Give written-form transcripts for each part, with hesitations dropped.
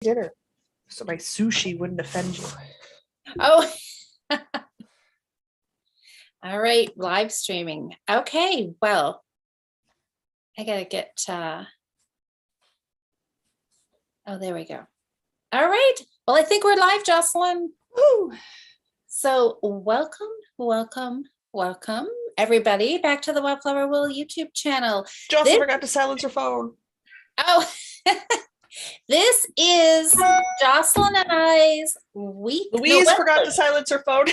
dinner so my sushi wouldn't offend you. Oh, all right, live streaming. Okay, well, I gotta get, oh, there we go. All right, well, I think we're live, Jocelyn. Woo! So welcome, everybody, back to the WIP Lover Will YouTube channel. Jocelyn forgot to silence her phone. Oh, this is Jocelyn and I's week. Louise forgot to silence her phone.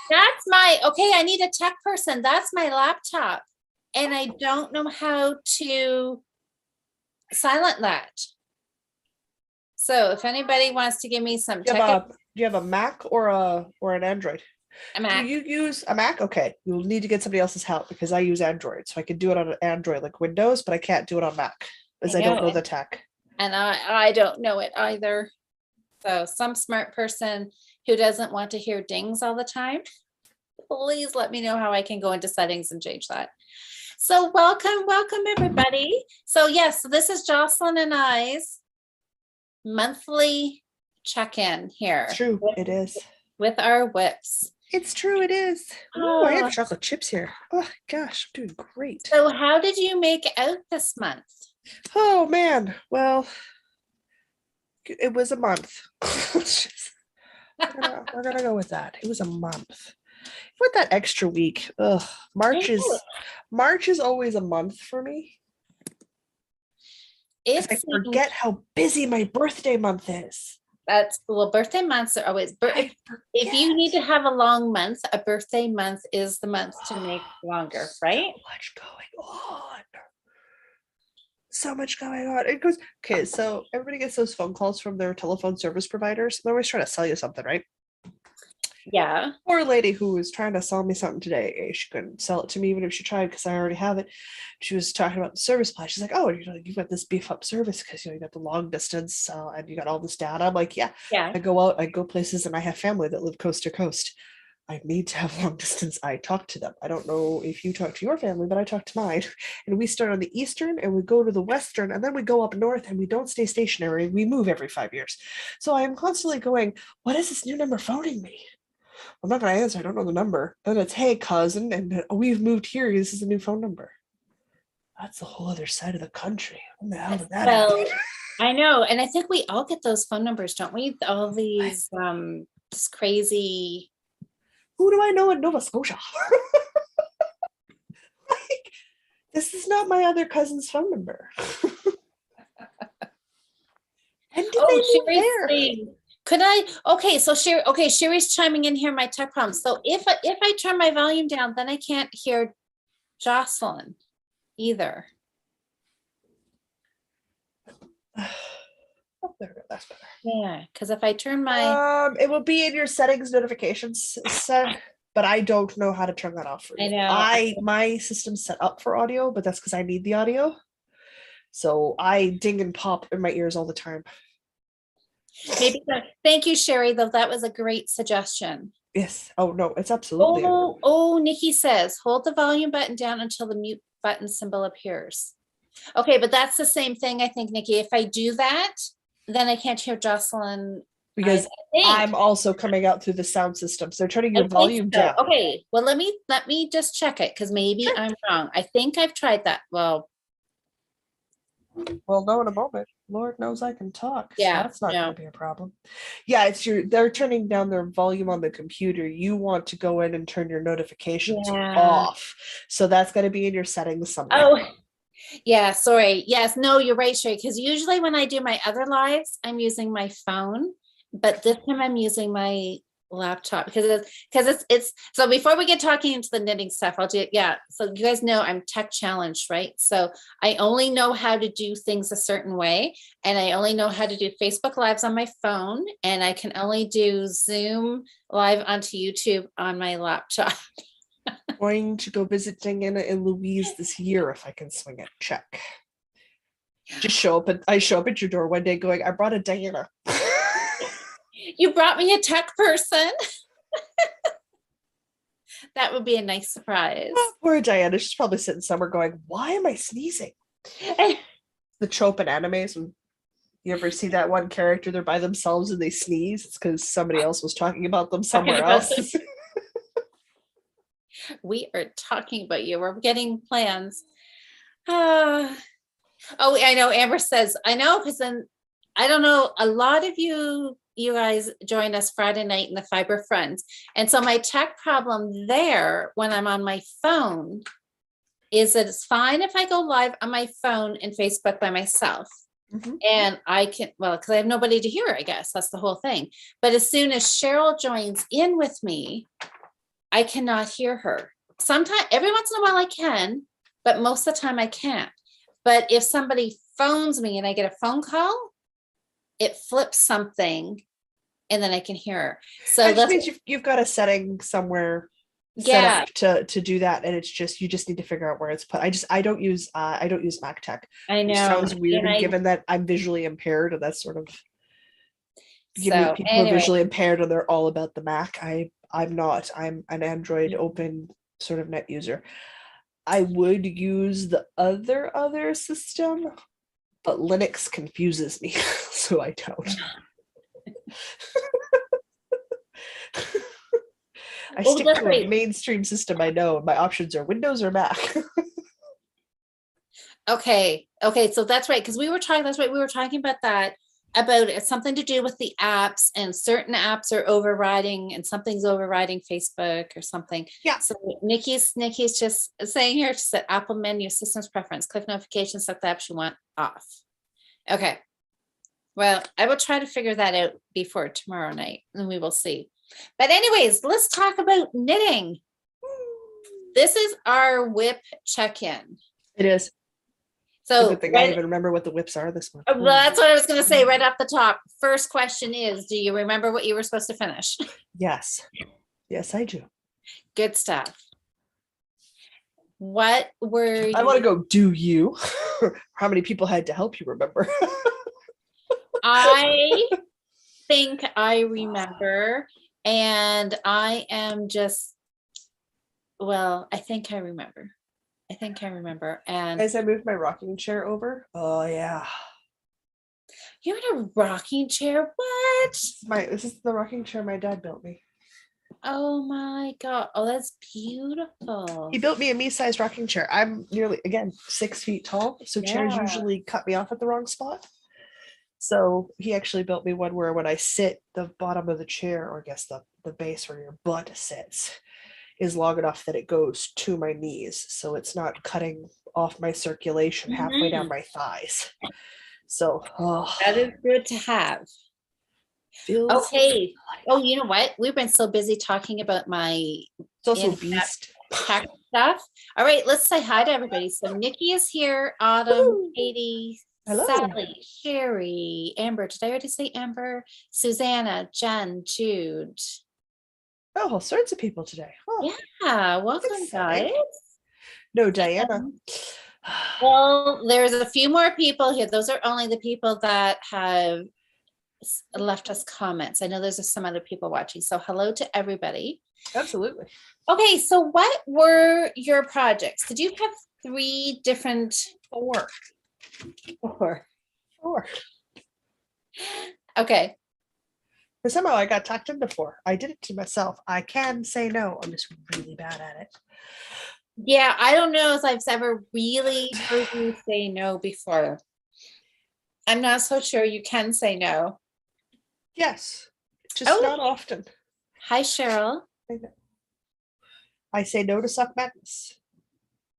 That's my, okay, I need a tech person. That's my laptop. And I don't know how to silent that. So if anybody wants to give me some tech. Do you have a Mac or an Android? A Mac. Do you use a Mac? Okay, you'll need to get somebody else's help because I use Android. So I can do it on an Android like Windows, but I can't do it on Mac because I don't know the tech. And I don't know it either. So some smart person who doesn't want to hear dings all the time, please let me know how I can go into settings and change that. So welcome everybody. So yes, this is Jocelyn and I's monthly check-in here. It's true, it is. With our WIPs. It's true, it is. Oh, I have chocolate chips here. Oh gosh, I'm doing great. So how did you make out this month? Oh man, well, it was a month. we're gonna go with that. It was a month. With that extra week, March is always a month for me. I forget how busy my birthday month is. Well, birthday months are always, if you need to have a long month, a birthday month is the month to make longer, right? So much going on. So much going on. It goes, okay, so everybody gets those phone calls from their telephone service providers. They're always trying to sell you something, right? Yeah. Poor lady who was trying to sell me something today. She couldn't sell it to me even if she tried because I already have it. She was talking about the service plan. She's like, "Oh, you've got this beef up service because you got the long distance and you got all this data." I'm like, "Yeah." I go out, I go places, and I have family that live coast to coast. I need to have long distance. I talk to them. I don't know if you talk to your family, but I talk to mine. And we start on the eastern and we go to the western and then we go up north and we don't stay stationary. We move every 5 years. So I am constantly going, "What is this new number phoning me?" I'm not going to answer. I don't know the number. And it's, "Hey, cousin, and we've moved here. This is a new phone number." That's the whole other side of the country. What the hell did that happen? I know. And I think we all get those phone numbers, don't we? All these this crazy. Who do I know in Nova Scotia? Like, this is not my other cousin's phone number. And did they move there? Could I? Okay, so Sherry's chiming in here. My tech problem. So if I turn my volume down, then I can't hear Jocelyn either. Oh, there we go. That's better. Yeah, because if I turn my it will be in your settings notifications set, but I don't know how to turn that off for you. I know. My system's set up for audio, but that's because I need the audio. So I ding and pop in my ears all the time. Maybe thank you, Sherry, though. That was a great suggestion. Yes. Oh no, it's absolutely. Oh, Nikki says hold the volume button down until the mute button symbol appears. Okay, but that's the same thing, I think, Nikki. If I do that, then I can't hear Jocelyn. Because I'm also coming out through the sound system. So they're turning your volume down. Okay, well, let me just check it because maybe I'm wrong. I think I've tried that. Well, no, in a moment. Lord knows I can talk. Yeah, so that's not going to be a problem. Yeah, they're turning down their volume on the computer. You want to go in and turn your notifications off. So that's going to be in your settings somewhere. Oh, yeah, sorry. Yes, no, you're right, Sherry, because usually when I do my other lives, I'm using my phone, but this time I'm using my laptop because it's so before we get talking into the knitting stuff, I'll do it. Yeah, so you guys know I'm tech challenged, right? So I only know how to do things a certain way, and I only know how to do Facebook Lives on my phone, and I can only do Zoom live onto YouTube on my laptop. Going to go visit Diana and Louise this year if I can swing it. Check. Just show up at your door one day going, "I brought a Diana." You brought me a tech person. That would be a nice surprise. Oh, poor Diana. She's probably sitting somewhere going, "Why am I sneezing?" The trope in animes and You ever see that one character, they're by themselves and they sneeze? It's because somebody else was talking about them Talking somewhere about else. We are talking about you. We're getting plans. Oh, I know. Amber says, I know, because then I don't know. A lot of you guys join us Friday night in the Fiber Friends. And so my tech problem there when I'm on my phone is that it's fine if I go live on my phone and Facebook by myself. Mhm. And I can, well, because I have nobody to hear, I guess that's the whole thing. But as soon as Cheryl joins in with me, I cannot hear her. Sometimes, every once in a while I can, but most of the time I can't. But if somebody phones me and I get a phone call, it flips something and then I can hear her. So That just that's, means you've got a setting somewhere set yeah, up to do that, and it's just you just need to figure out where it's put. I don't use Mac tech. I Which know. sounds weird, And given that I'm visually impaired, and that's sort of you meet so people who are anyway, visually impaired and they're all about the Mac. I'm not. I'm an Android open sort of net user. I would use the other system, but Linux confuses me, so I don't. I oh, stick that's to a right. mainstream system I know, and my options are Windows or Mac. Okay. So that's right. Because we were talking, that's right. We were talking about that, about it's something to do with the apps, and certain apps are overriding and something's overriding Facebook or something. Yeah. So Nikki's just saying here to set Apple menu systems preference, click notifications, set the apps you want off. Okay. Well, I will try to figure that out before tomorrow night and we will see. But anyways, let's talk about knitting. This is our WIP check-in. It is. It's a So good thing I even remember what the whips are this month. well, that's what I was going to say right off the top. First question is, do you remember what you were supposed to finish? Yes. Yes, I do. Good stuff. What were I want to go, do you? How many people had to help you remember? I think I remember, and I am just, well, I think I remember. And As I moved my rocking chair over. Oh yeah. you're in a rocking chair. What? This is the rocking chair my dad built me. Oh my God. Oh, that's beautiful. He built me a me-sized rocking chair. I'm nearly, again, 6 feet tall, so chairs Yeah. usually cut me off at the wrong spot. So he actually built me one where when I sit, the bottom of the chair, or I guess the base where your butt sits, is long enough that it goes to my knees. So it's not cutting off my circulation halfway down my thighs. So That is good to have. feels Okay. Oh, you know what? We've been so busy talking about my it's also beast. tech stuff. All right, let's say hi to everybody. So Nikki is here, Autumn, Woo. Katie, Hello. Sally, Sherry, Amber. Did I already say Amber? Susanna, Jen, Jude. Oh, all sorts of people today. Oh, Yeah, welcome, exciting. guys. No, Diana. Well, there's a few more people here. Those are only the people that have left us comments. I know there's some other people watching. So hello to everybody. Absolutely. Okay, so what were your projects? Did you have 3 different? Four. Okay. But somehow I got tucked into 4. I did it to myself. I can say no. I'm just really bad at it. Yeah, I don't know if I've ever really heard you say no before. I'm not so sure you can say no. Yes. Just not often. Hi, Cheryl. I say no to Suck Madness.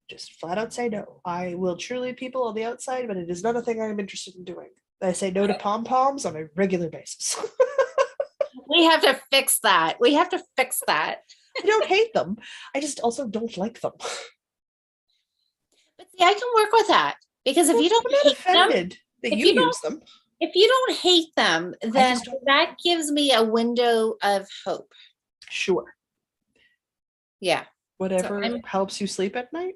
Just flat out say no. I will cheerlead people on the outside, but it is not a thing I am interested in doing. I say no to pom-poms on a regular basis. We have to fix that. I don't hate them. I just also don't like them. But see, I can work with that, because if you don't hate them, that you use them. If you don't hate them, then that gives me a window of hope. Sure. Yeah. Whatever helps you sleep at night.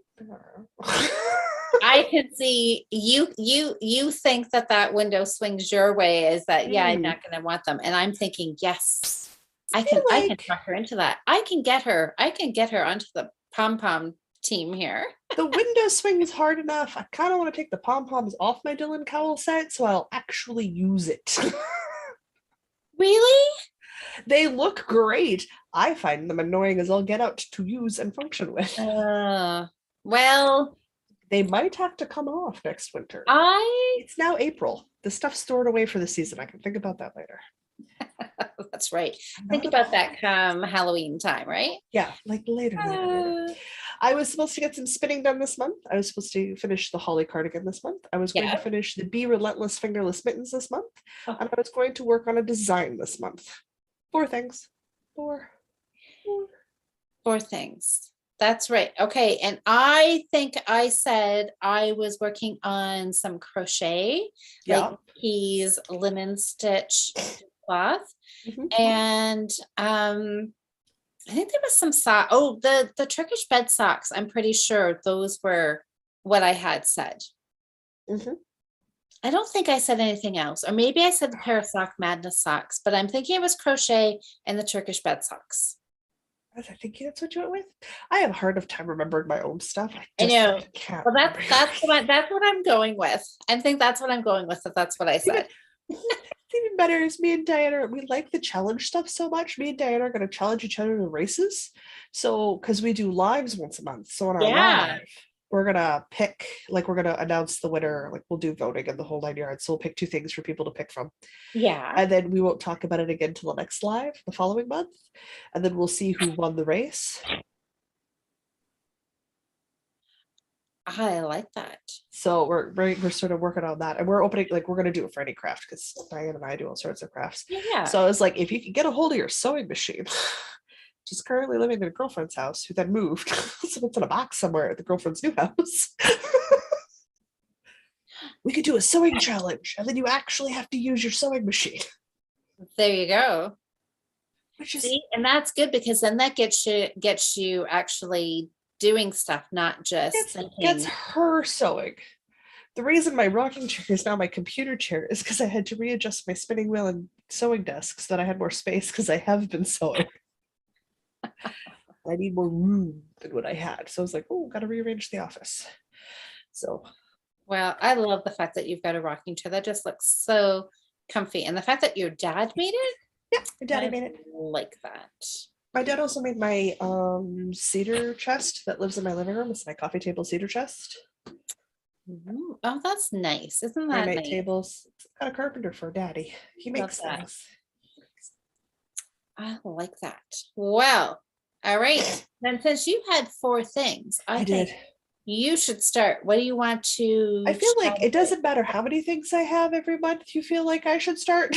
I can see you think that window swings your way, is that I'm not going to want them, and I'm thinking, yes, I can talk her into that. I can get her onto the pom-pom team here. The window swing is hard enough. I kind of want to take the pom-poms off my Dylan Cowell set so I'll actually use it. Really? They look great. I find them annoying as all get out to use and function with. Well, They might have to come off next winter. I It's now April. The stuff's stored away for the season. I can think about that later. that's right. Think about that come Halloween time, right? Yeah, like later. I was supposed to get some spinning done this month. I was supposed to finish the Holly cardigan this month. I was going to finish the Be Relentless Fingerless Mittens this month. And I was going to work on a design this month. 4 things. Four things. That's right. Okay. And I think I said I was working on some crochet, like keys, linen stitch cloth. And I think there was some sock. Oh, the Turkish bed socks. I'm pretty sure those were what I had said. I don't think I said anything else, or maybe I said the pair of sock madness socks, but I'm thinking it was crochet and the Turkish bed socks. I think that's what you went with. I have a hard time remembering my own stuff. I know. Can't well, that's what I'm going with. I think that's what I'm going with. If that's what I said. Even better is me and Diana. We like the challenge stuff so much. Me and Diana are going to challenge each other in races. So, because we do lives once a month. So on our live, we're gonna pick. Like, we're gonna announce the winner. Like, we'll do voting and the whole 9 yards. So we'll pick 2 things for people to pick from. Yeah. And then we won't talk about it again till the next live the following month. And then we'll see who won the race. I like that. So we're sort of working on that, and we're opening, like, we're going to do it for any craft because Diane and I do all sorts of crafts. Yeah. So it's like, if you can get a hold of your sewing machine, which is currently living in a girlfriend's house, who then moved, so it's in a box somewhere at the girlfriend's new house. We could do a sewing challenge, and then you actually have to use your sewing machine. There you go. Which is, see, and that's good because then that gets you actually doing stuff, not just gets her sewing. The reason my rocking chair is now my computer chair is because I had to readjust my spinning wheel and sewing desk so that I had more space, because I have been sewing. I need more room than what I had. So I was like, oh, gotta rearrange the office. So, well, I love the fact that you've got a rocking chair. That just looks so comfy. And the fact that your dad made it. Yeah, my daddy made it. Like that. My dad also made my cedar chest that lives in my living room. It's my coffee table cedar chest. Ooh, oh, that's nice. Isn't that my nice? Tables. Got a carpenter for daddy. He makes things. I like that. Well, all right. Then since you had 4 things, I think did. You should start. What do you want to? I feel like it doesn't matter how many things I have every month. You feel like I should start.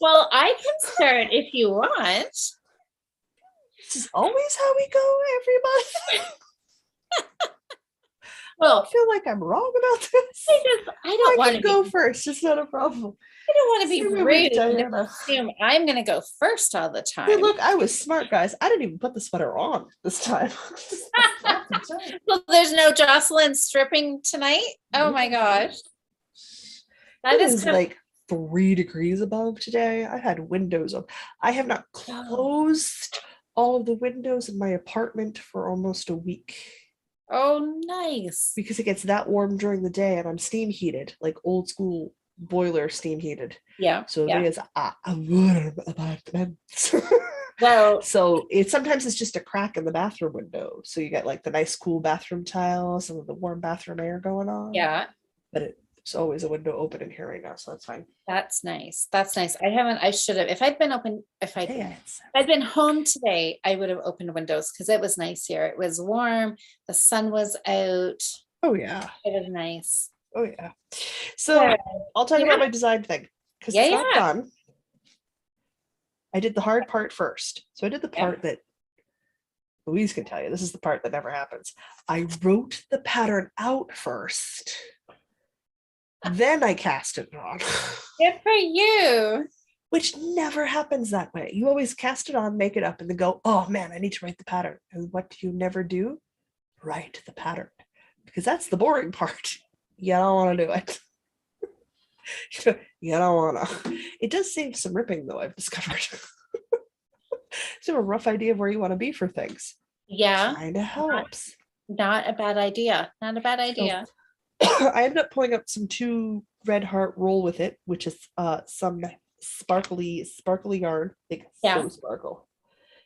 Well, I can start if you want. This is always how we go every month. Well, I feel like I'm wrong about this. I don't want to go first. It's not a problem. I don't want to be rude. Diana. I'm going to go first all the time. Hey, look, I was smart, guys. I didn't even put the sweater on this time. Well, there's no Jocelyn stripping tonight. Oh my gosh. That is like 3 degrees above today. I had windows up. I have not closed all of the windows in my apartment for almost a week. Oh, nice. Because it gets that warm during the day, and I'm steam heated, like old school boiler steam heated. Yeah. So there's a warm apartment. Well, so sometimes it's just a crack in the bathroom window. So you get like the nice cool bathroom tiles, some of the warm bathroom air going on. Yeah. But it's always a window open in here right now, so that's fine. That's nice. That's nice. I should have. If I'd been home today, I would have opened windows because it was nice here. It was warm. The sun was out. Oh yeah. It was nice. Oh yeah. So I'll talk about my design thing because it's not done. I did the hard part first. So I did the part that Louise can tell you. This is the part that never happens. I wrote the pattern out first. Then I cast it on. Good for you. Which never happens that way. You always cast it on, make it up, and then go, oh man, I need to write the pattern. And what do you never do? Write the pattern. Because that's the boring part. You don't want to do it. You don't want to. It does save some ripping, though, I've discovered. So a rough idea of where you want to be for things Yeah, kind of not, helps. not a bad idea. Not a bad So idea. I ended up pulling up some two red heart roll with it, which is some sparkly yarn, like Yeah. so sparkle.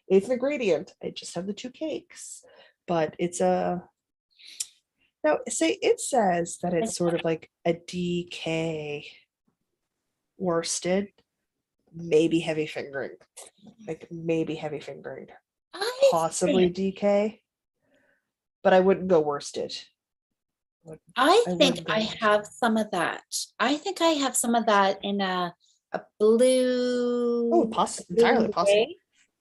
It's an ingredient. I just have the two cakes, but it's a now say it says that it's sort of like a DK worsted, maybe heavy fingering, like maybe heavy fingering, I possibly think DK, but I wouldn't go worsted. I I think wouldn't go I worsted. have some of that. I think I have some of that in a blue, Oh, blue entirely and possible. gray.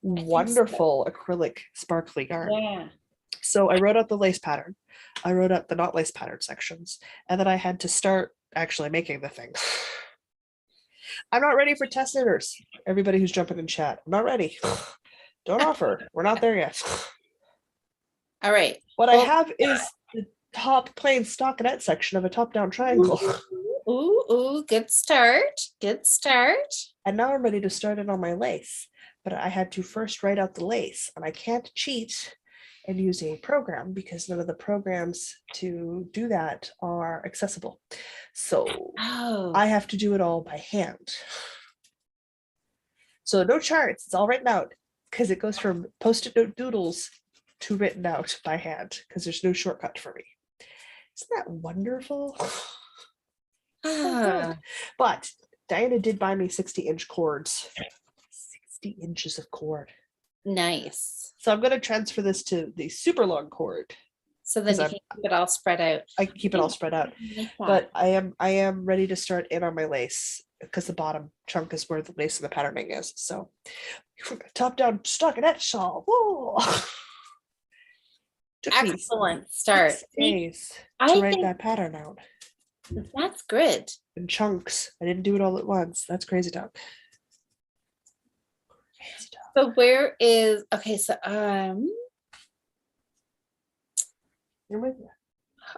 I think so. Wonderful acrylic sparkly yarn. Yeah. So I wrote out the lace pattern. I wrote out the not lace pattern sections, and then I had to start actually making the thing. I'm not ready for test knitters. Everybody who's jumping in chat, I'm not ready. Don't offer. We're not there yet. All right. What I Well, have is the top plain stockinette section of a top-down triangle. ooh, good start. Good start. And now I'm ready to start it on my lace. But I had to first write out the lace, and I can't cheat and use a program because none of the programs to do that are accessible. So Oh, I have to do it all by hand. So no charts, it's all written out because it goes from post-it note doodles to written out by hand because there's no shortcut for me. Isn't that wonderful? So good. ah, But Diana did buy me 60-inch cords. 60 inches of cord. nice. So I'm going to transfer this to the super long cord So then because you can keep it all spread out. I keep it all spread out. Like that. But I am ready to start in on my lace because the bottom chunk is where the lace and the patterning is. So top down stockinette shawl. Whoa. Took me Excellent start. 6 days to I write think that pattern out that's good. in chunks. I didn't do it all at once. That's crazy talk. Crazy talk. So where is okay? So You're with me.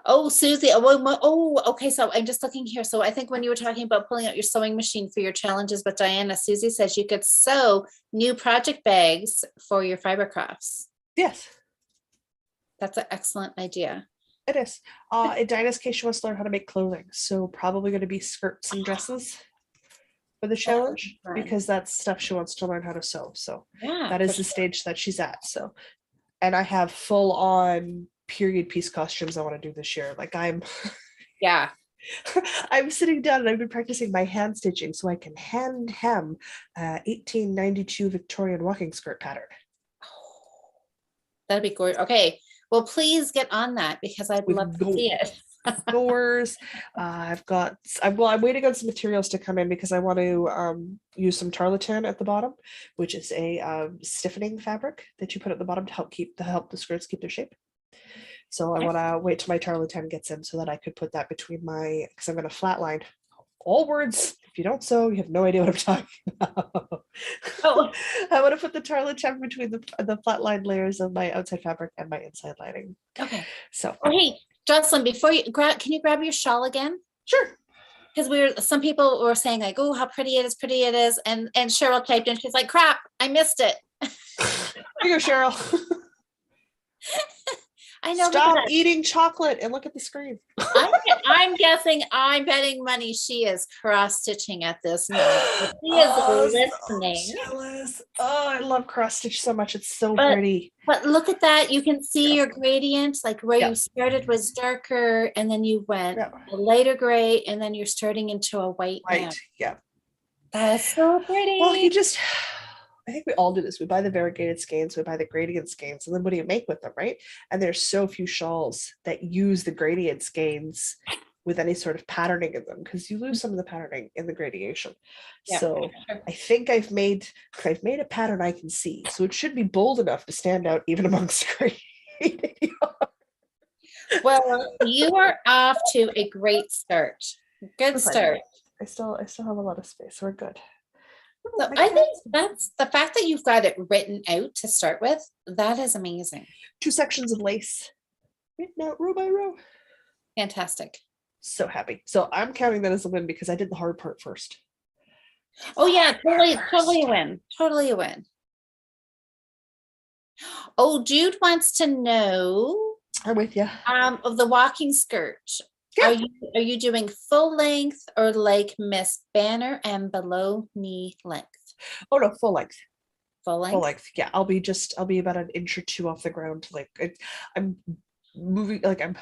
oh Susie, okay. So I'm just looking here. So I think when you were talking about pulling out your sewing machine for your challenges with Diana, Susie says you could sew new project bags for your fiber crafts. Yes, That's an excellent idea. it is. In Dinah's case, she wants to learn how to make clothing. So probably going to be skirts and dresses for the challenge fun. because that's stuff she wants to learn how to sew. So Yeah, that is the stage that she's at. So, and I have full on period piece costumes I want to do this year. Like yeah. I'm sitting down and I've been practicing my hand stitching so I can hand hem 1892 Victorian walking skirt pattern. That'd be gorgeous. Okay. Well, please get on that because I'd With love to see it. doors. I'm waiting on some materials to come in because I want to use some tarlatan at the bottom, which is a stiffening fabric that you put at the bottom to help the skirts keep their shape. So I want to wait till my tarlatan gets in so that I could put that between because I'm going to flatline all words. If you don't sew, you have no idea what I'm talking about. Oh. I want to put the tarlatan between the flatline layers of my outside fabric and my inside lining. Okay. So, oh, hey, Jocelyn, before you grab, can you grab your shawl again? Sure. Because some people were saying like, oh, how pretty it is, and Cheryl typed in, she's like, crap, I missed it. Here you go, Cheryl. I know. Stop eating chocolate and look at the screen. I'm guessing, I'm betting money she is cross stitching at this moment. She is listening. So jealous. Oh, I love cross stitch so much. It's so pretty. But look at that. You can see your gradient, like where Yeah. you started was darker and then you went a lighter gray and then you're starting into a white. Right. Now. Yeah. That's so pretty. Well, I think we all do this. We buy the variegated skeins, we buy the gradient skeins, and then what do you make with them, right? And there's so few shawls that use the gradient skeins with any sort of patterning in them because you lose some of the patterning in the gradation. Yeah, so sure. I think I've made a pattern I can see. So it should be bold enough to stand out even amongst gradient. Well, you are off to a great start. Good start. I still have a lot of space. We're good. So I think that's the fact that you've got it written out to start with. That is amazing. 2 sections of lace written out row by row. Fantastic. So happy. So I'm counting that as a win because I did the hard part first. Oh yeah, totally a win. Totally a win. Oh, Jude wants to know I'm with you. of the walking skirt. Yeah. Are you doing full length or like Miss Banner and below knee length? Oh no, full length. Full Full length? length. Yeah, I'll be about an inch or two off the ground. Like I'm moving, like I'm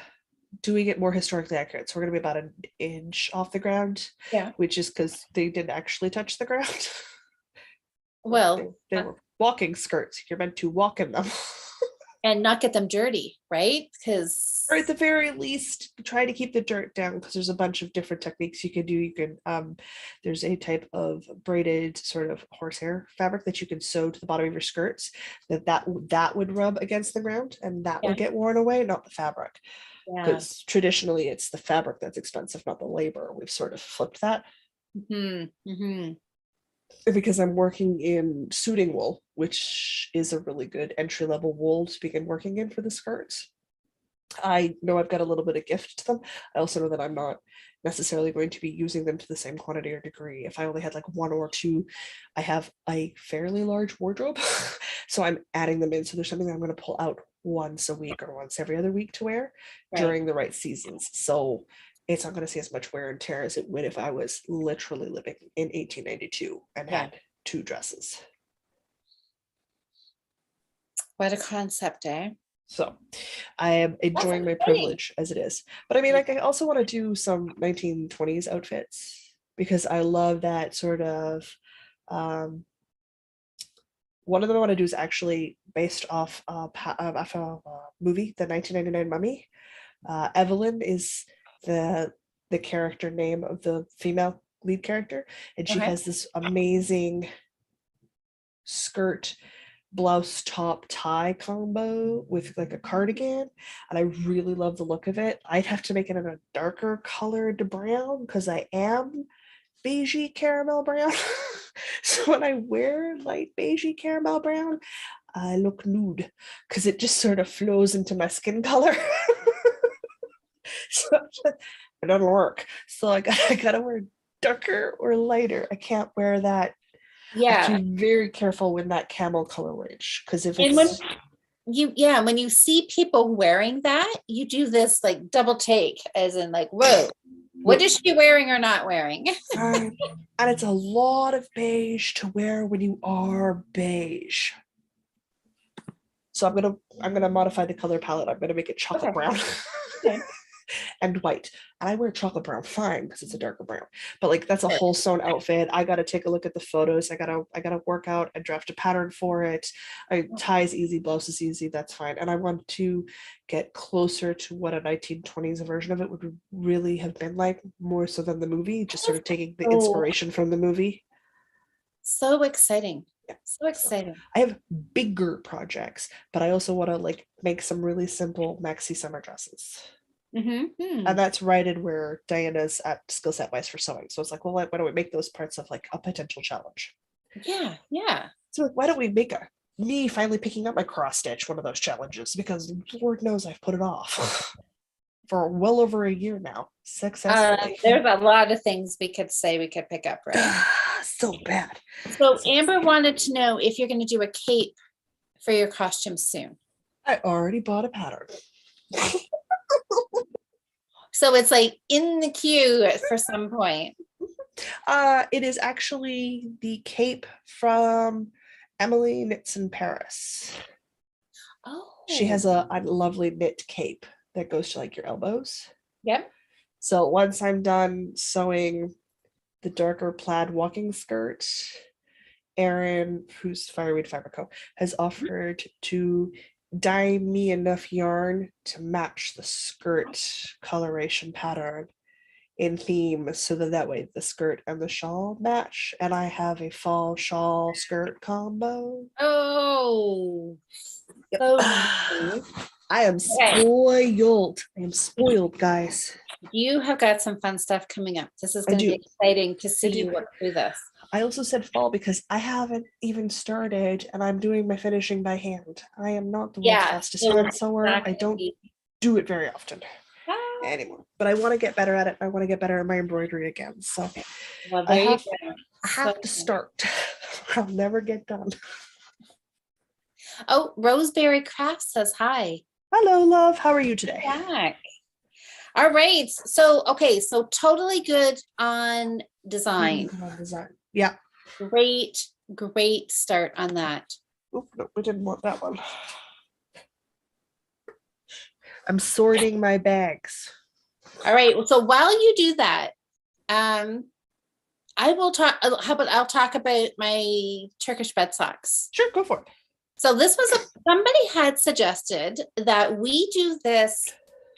doing it more historically accurate. So we're gonna be about an inch off the ground, Yeah. which is because they didn't actually touch the ground. Well, They were walking skirts. You're meant to walk in them. and not get them dirty, right? Or at Because the very least, try to keep the dirt down because there's a bunch of different techniques you can do. You can there's a type of braided sort of horsehair fabric that you can sew to the bottom of your skirts that would rub against the ground and that yeah, would get worn away, not the fabric. yeah. Because traditionally it's the fabric that's expensive, not the labor. We've sort of flipped that. Mm-hmm. Because I'm working in suiting wool, which is a really good entry level wool to begin working in for the skirts. I know I've got a little bit of gift to them. I also know that I'm not necessarily going to be using them to the same quantity or degree. If I only had like one or two, I have a fairly large wardrobe. So I'm adding them in. So there's something that I'm going to pull out once a week or once every other week to wear Right. during the right seasons. So it's not going to see as much wear and tear as it would if I was literally living in 1892 and Yeah. had two dresses. What a concept, eh? So I am That's enjoying my exciting. privilege as it is. But I mean, like, I also want to do some 1920s outfits because I love that sort of. Um, one of them I want to do is actually based off a movie, the 1999 Mummy. Evelyn is the the character name of the female lead character, and she Okay. has this amazing skirt blouse top tie combo with like a cardigan, and I really love the look of it. I'd have to make it in a darker colored brown because I am beigey caramel brown. So when I wear light beigey caramel brown, I look nude because it just sort of flows into my skin color. So it doesn't work. So I gotta wear darker or lighter. I can't wear that. I have to Yeah. be very careful when that camel color range because if And when it's when you see people wearing that, you do this like double take, as in like, whoa, what is she wearing or not wearing? and it's a lot of beige to wear when you are beige. So I'm gonna modify the color palette. I'm gonna make it chocolate Okay. brown. Okay. And white. And I wear chocolate brown fine because it's a darker brown. But like that's a whole sewn outfit. I gotta take a look at the photos. I gotta work out and draft a pattern for it. Ties easy, blouse is easy, that's fine. And I want to get closer to what a 1920s version of it would really have been like, more so than the movie, just sort of taking the Oh, inspiration from the movie. so exciting. Yeah. So So exciting. I have bigger projects, but I also want to like make some really simple maxi summer dresses. Mm-hmm. And that's right in where Diana's at skill set wise for sewing. So it's like, well, why don't we make those parts of like a potential challenge? Yeah, yeah. So like, why don't we make a me finally picking up my cross stitch one of those challenges? Because Lord knows I've put it off for well over a year now, successfully. There's a lot of things we could say we could pick up, right? So bad. So So Amber wanted to know if you're going to do a cape for your costume soon. I already bought a pattern. So it's like in the queue for some point. It is actually the cape from Emily Knits in Paris. She has Oh, a lovely knit cape that goes to like your elbows. yep. So once I'm done sewing the darker plaid walking skirt, Erin, who's Fireweed Fabric Co., has offered to dye me enough yarn to match the skirt coloration pattern in theme so that way the skirt and the shawl match. And I have a fall shawl skirt combo. Oh, Yep. so nice. I am Okay. spoiled. I am spoiled, guys. You have got some fun stuff coming up. This is I going to be do. exciting to I see you do. work through this. I also said fall because I haven't even started and I'm doing my finishing by hand. I am not the world's Yeah, fastest so hand it's sewer. not I going to don't be. do it very often Ah, anymore, but I want to get better at it. I want to get better at my embroidery again. So well, I there you have go. I So have to start. I'll never get done. Oh, Roseberry Craft says hi. Hello, love. How are you today? Back. All right. So, okay. So totally good on design. Come on, design. Yeah. Great, great start on that. Oop, no, we didn't want that one. I'm sorting my bags. All right. So while you do that, I will talk. How about I'll talk about my Turkish bed socks. Sure, go for it. So this was somebody had suggested that we do this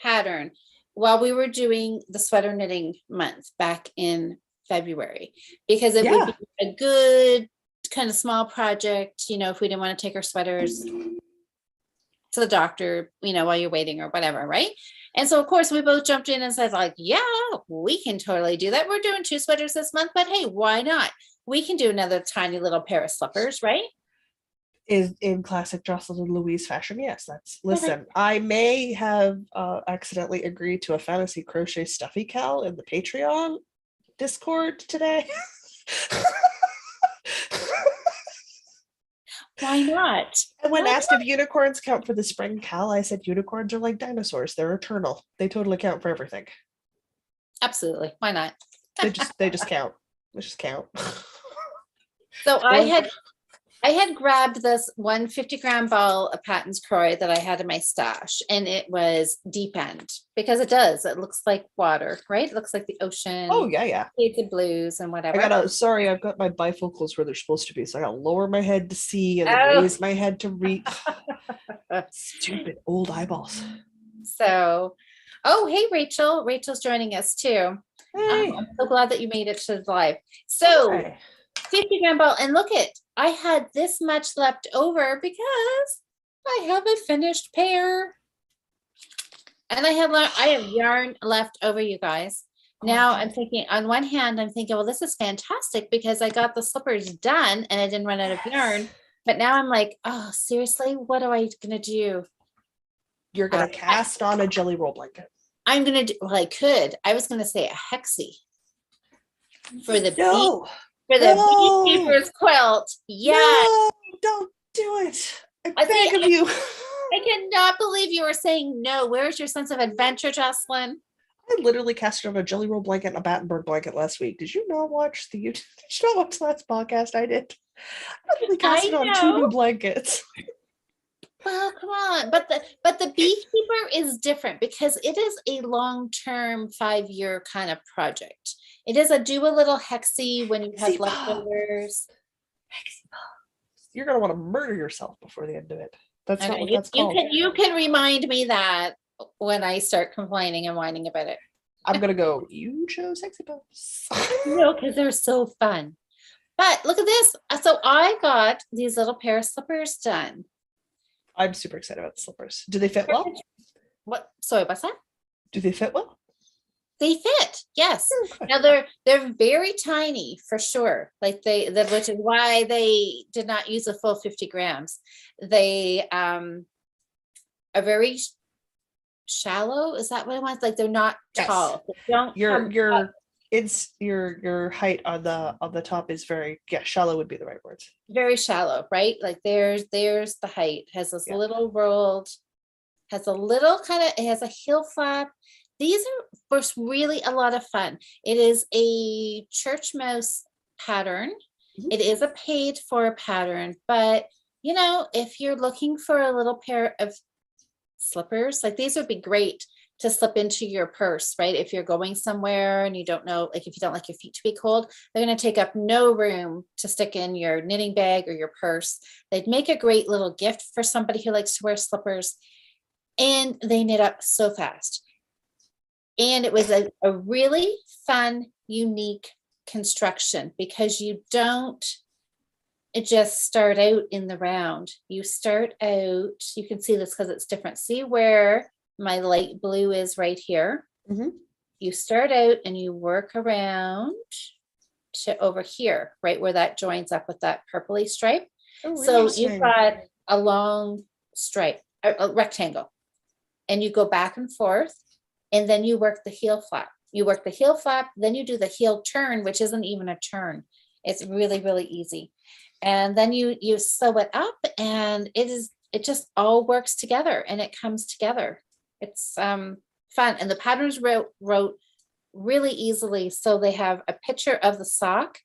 pattern while we were doing the sweater knitting month back in February, because it would be a good kind of small project, you know, if we didn't want to take our sweaters to the doctor, you know, while you're waiting or whatever, right? And so of course we both jumped in and said like, yeah, we can totally do that. We're doing 2 sweaters this month, but hey, why not? We can do another tiny little pair of slippers, right? Is in classic Jocelyn and Louise fashion. Yes, that's listen. I may have accidentally agreed to a fantasy crochet stuffy cal in the Patreon Discord today. Why not? And when asked if unicorns count for the spring cal, I said unicorns are like dinosaurs. They're eternal. They totally count for everything. Absolutely. Why not? They just count. They just count. So I had grabbed this 150-gram ball of Patton's Croy that I had in my stash, and it was deep end because it does. It looks like water, right? It looks like the ocean. Oh yeah. Shades of blues and whatever. I've got my bifocals where they're supposed to be, so I gotta lower my head to see and then raise my head to read. Stupid old eyeballs. So, oh hey Rachel. Rachel's joining us too. Hey. I'm so glad that you made it to the live. So 50-gram ball, and look it. I had this much left over because I have a finished pair. And I have yarn left over, you guys. Now I'm thinking, on one hand, I'm thinking, well, this is fantastic because I got the slippers done and I didn't run out of yarn. But now I'm like, oh, seriously, what am I gonna do? You're gonna cast on a jelly roll blanket. I'm gonna do, well, I could. I was gonna say a hexie for the beekeeper's quilt. Yeah. No, don't do it. I beg of you. I cannot believe you were saying no. Where's your sense of adventure, Jocelyn? I literally casted on a jelly roll blanket and a Battenberg blanket last week. Did you not watch the YouTube? Did you not watch the last podcast I did? I literally casted on 2 new blankets. Well, come on. But the beekeeper is different because it is a long-term 5-year kind of project. It is do a little hexie when you have leftovers. You're gonna want to murder yourself before the end of it. That's not what that's called. You can remind me that when I start complaining and whining about it. I'm gonna go, you chose sexy puffs. No, because they're so fun. But look at this. So I got these little pair of slippers done. I'm super excited about the slippers. Do they fit well? What? Sorry, what's that? Do they fit well? They fit, yes. Okay. Now they're very tiny for sure. Like which is why they did not use a full 50 grams. They are very shallow. Is that what I want? Like they're not tall. They don't your height on the top is very shallow would be the right words. Very shallow, right? Like there's the height. Has this little rolled, has a little it has a heel flap. These are really a lot of fun. It is a church mouse pattern. Mm-hmm. It is a paid for pattern, but you know, if you're looking for a little pair of slippers, like these would be great to slip into your purse, right? If you're going somewhere and you don't know, like if you don't like your feet to be cold, they're going to take up no room to stick in your knitting bag or your purse. They'd make a great little gift for somebody who likes to wear slippers, and they knit up so fast. And it was a really fun, unique construction because you don't just start out in the round. You start out, you can see this because it's different. See where my light blue is right here? Mm-hmm. You start out and you work around to over here, right where that joins up with that purpley stripe. Oh, so you've got a long stripe, a rectangle, and you go back and forth. And then you work the heel flap. You work the heel flap, then you do the heel turn, which isn't even a turn. It's really, really easy. and then you sew it up, and it just all works together and it comes together. It's fun, and the patterns wrote really easily. So they have a picture of the sock,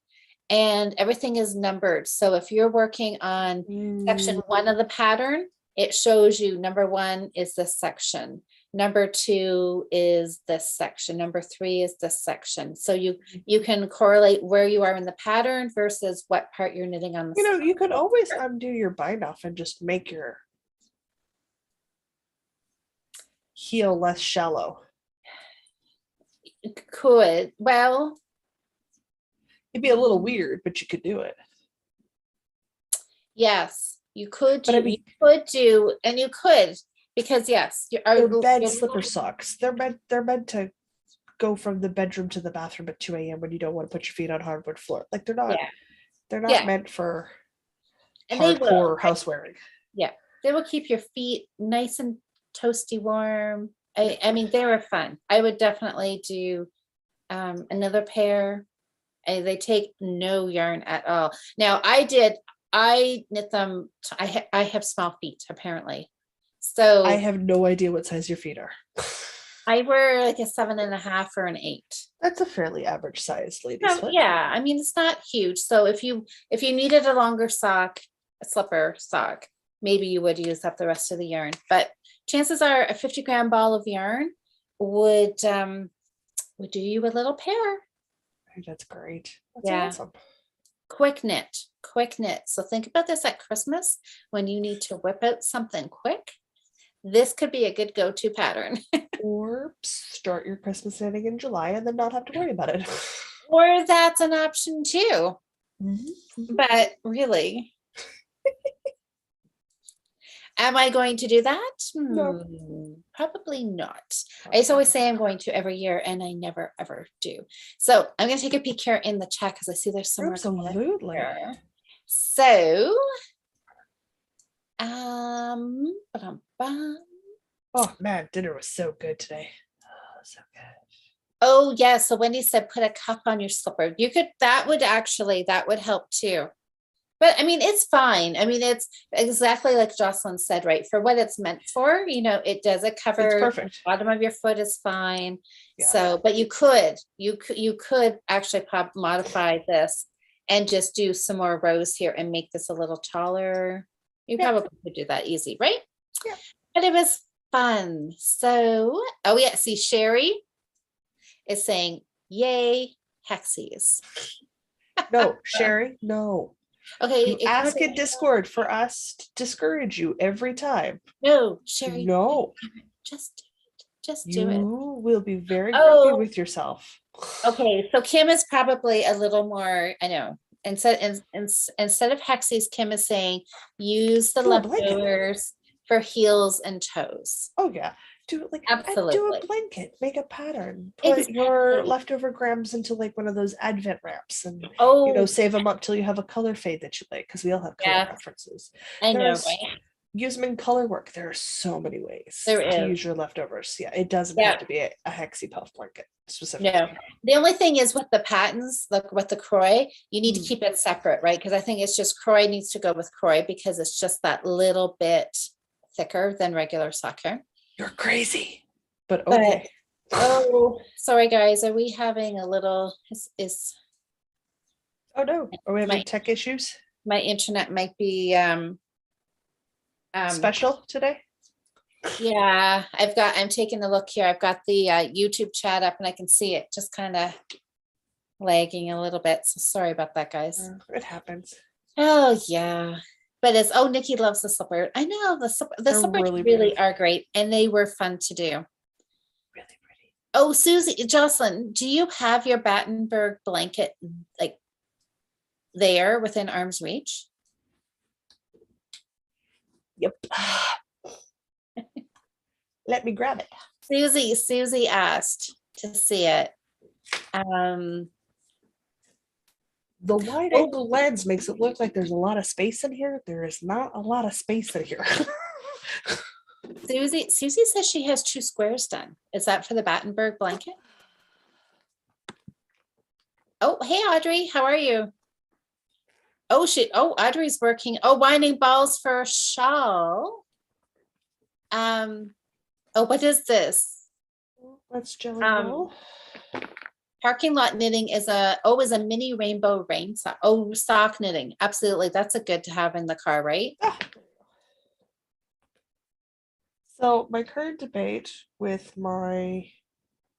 and everything is numbered. So if you're working on section 1 of the pattern, it shows you number 1 is this section, number 2 is this section, number 3 is this section. So you can correlate where you are in the pattern versus what part you're knitting on the You know, you could always undo your bind off and just make your heel less shallow. Could, well, It'd be a little weird, but you could do it. yes, you could But I do, mean, you could do, and you could, because yes, they're bed slipper socks. They're meant to go from the bedroom to the bathroom at 2 a.m. when you don't want to put your feet on hardwood floor. Like they're not yeah, meant for and they will, hardcore house wearing. yeah, they will keep your feet nice and toasty warm. I mean, they were fun. I would definitely do another pair. They take no yarn at all. Now I knit them. I have small feet apparently, so I have no idea what size your feet are. I wear like a 7.5 or an 8. That's a fairly average size ladies' foot. Yeah, I mean it's not huge. So if you needed a longer sock, a slipper sock, maybe you would use up the rest of the yarn. But chances are a 50-gram ball of yarn would do you a little pair. That's great. That's awesome. Quick knit. So think about this at Christmas when you need to whip out something quick. This could be a good go-to pattern. Or start your Christmas knitting in July and then not have to worry about it. Or that's an option too. Mm-hmm. But really, am I going to do that? No. Probably not. I just always say I'm going to every year, and I never ever do. So I'm going to take a peek here in the chat because I see there's some. Absolutely. So, oh man, dinner was so good today. Oh, so good. Oh yeah. So Wendy said put a cup on your slipper. You could, that would help too. But I mean, it's fine. I mean, it's exactly like Jocelyn said, right? For what it's meant for, it does, it covers the bottom of your foot is fine. Yeah. So, but you could actually modify this and just do some more rows here and make this a little taller. You probably could do that easy, right? Yeah. But it was fun. So, oh yeah, see, Sherry is saying, yay, hexies. No, Sherry, no. Okay. You ask in Discord for us to discourage you every time. No, Sherry. No. Just do it. Just do it. You will be very happy with yourself. Okay, so Kim is probably a little more, I know. Instead of hexies, Kim is saying use the leftovers for heels and toes. Oh yeah. Do it like absolutely. Do a blanket, make a pattern, put your leftover grams into like one of those advent wraps and save them up till you have a color fade that you like, because we all have color preferences. I know, right? Use them in color work. There are so many ways to use your leftovers. Yeah, it doesn't have to be a hexie puff blanket specifically. No, the only thing is with the patterns, like with the Croy, you need to keep it separate, right? Because I think it's just Croy needs to go with Croy because it's just that little bit thicker than regular sock yarn. You're crazy, but okay. Oh, sorry guys. Are we having a little? Oh no, are we having tech issues? My internet might be special today. Yeah, I'm taking a look here. I've got the YouTube chat up and I can see it just kind of lagging a little bit. So sorry about that, guys. It happens. Oh yeah. But Nikki loves the slipper. I know the slippers really are great, and they were fun to do. Really pretty. Oh, Jocelyn, do you have your Battenberg blanket like there within arm's reach? Yep. Let me grab it. Susie asked to see it. The wide angle lens makes it look like there's a lot of space in here. There is not a lot of space in here. Susie says she has 2 squares done. Is that for the Battenberg blanket? Oh, hey, Audrey, how are you? Oh, Audrey's working. Oh, winding balls for a shawl. Oh, what is this? That's jelly Um, roll. Parking lot knitting is a mini rainbow rain sock. Oh, sock knitting. Absolutely. That's a good to have in the car, right? Ah. So my current debate with my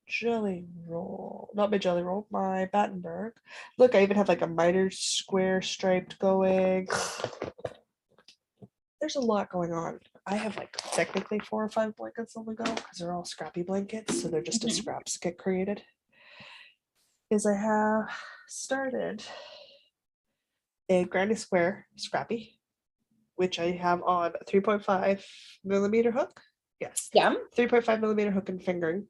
jelly roll, not my jelly roll, my Battenberg. Look, I even have like a miter square striped going. There's a lot going on. I have like technically 4 or 5 blankets on the go because they're all scrappy blankets, so they're just as scraps get created. Is I have started a granny square scrappy, which I have on a 3.5 millimeter hook. Yes. Yeah. 3.5 millimeter hook and fingering.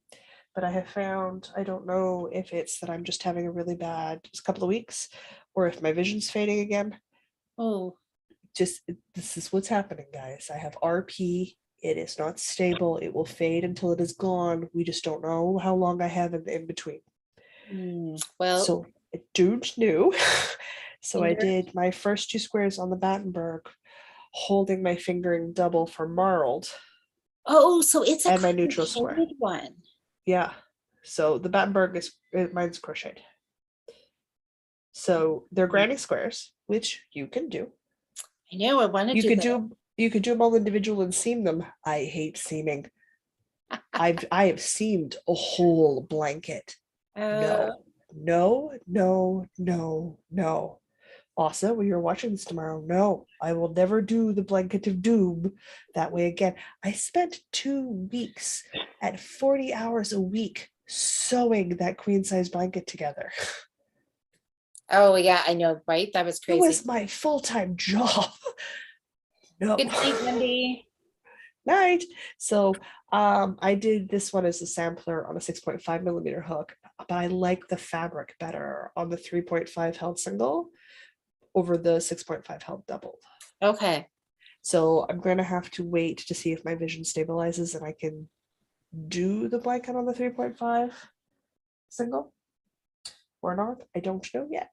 But I have found, I don't know if it's that I'm just having a really bad couple of weeks or if my vision's fading again. Oh. Just, this is what's happening, guys. I have RP. It is not stable. It will fade until it is gone. We just don't know how long I have in between. Well, So I don't know. So I finger. did my first 2 squares on the Battenberg, holding my fingering double for marled Oh, so it's a and my neutral square. crocheted one. Yeah. So the Battenberg is mine's crocheted. So they're granny squares, which you can do. I know. I want to You do could that. do them all individual and seam them. I hate seaming. I have seamed a whole blanket. No, no, no, no, no. Also, when you're watching this tomorrow, no, I will never do the blanket of doom that way again. I spent 2 weeks at 40 hours a week sewing that queen size blanket together. Oh yeah, I know, right? That was It crazy. was my full-time job. No. Good night, Wendy. Night. So I did this one as a sampler on a 6.5 millimeter hook, but I like the fabric better on the 3.5 held single over the 6.5 held double. Okay. So I'm going to have to wait to see if my vision stabilizes and I can do the blanket on the 3.5 single or not. I don't know yet.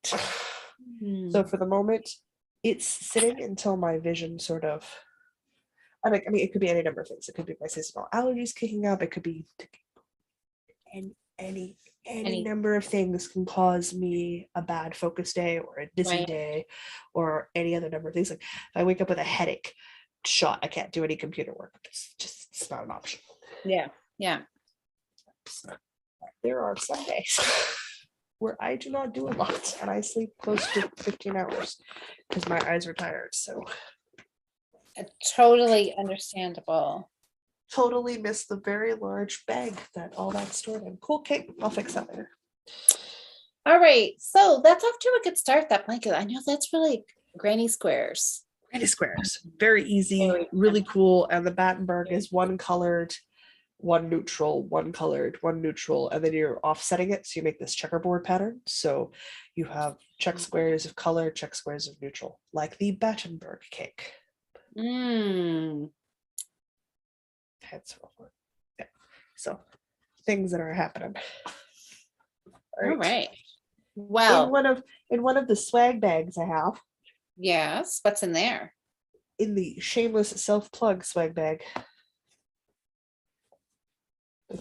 So for the moment, it's sitting until my vision sort of, I mean, it could be any number of things. It could be my seasonal allergies kicking up. It could be any number of things can cause me a bad focus day or a dizzy Right. day or any other number of things. Like if I wake up with a headache, shot, I can't do any computer work. It's not an option. Yeah. Yeah. There are some days where I do not do a lot and I sleep close to 15 hours because my eyes are tired. So Totally understandable. totally missed the very large bag that all that stored in. Cool, Kate. I'll fix that later. All right. So that's off to a good start, that blanket. I know that's really granny squares. Granny squares. Very easy, Very really cool. And the Battenberg is one colored, one neutral, one colored, one neutral, and then you're offsetting it. So you make this checkerboard pattern. So you have check squares of color, check squares of neutral, like the Battenberg cake. Yeah. So things that are happening. All right. Well, in one of the swag bags I have, yes. What's in there? in the shameless self-plug swag bag,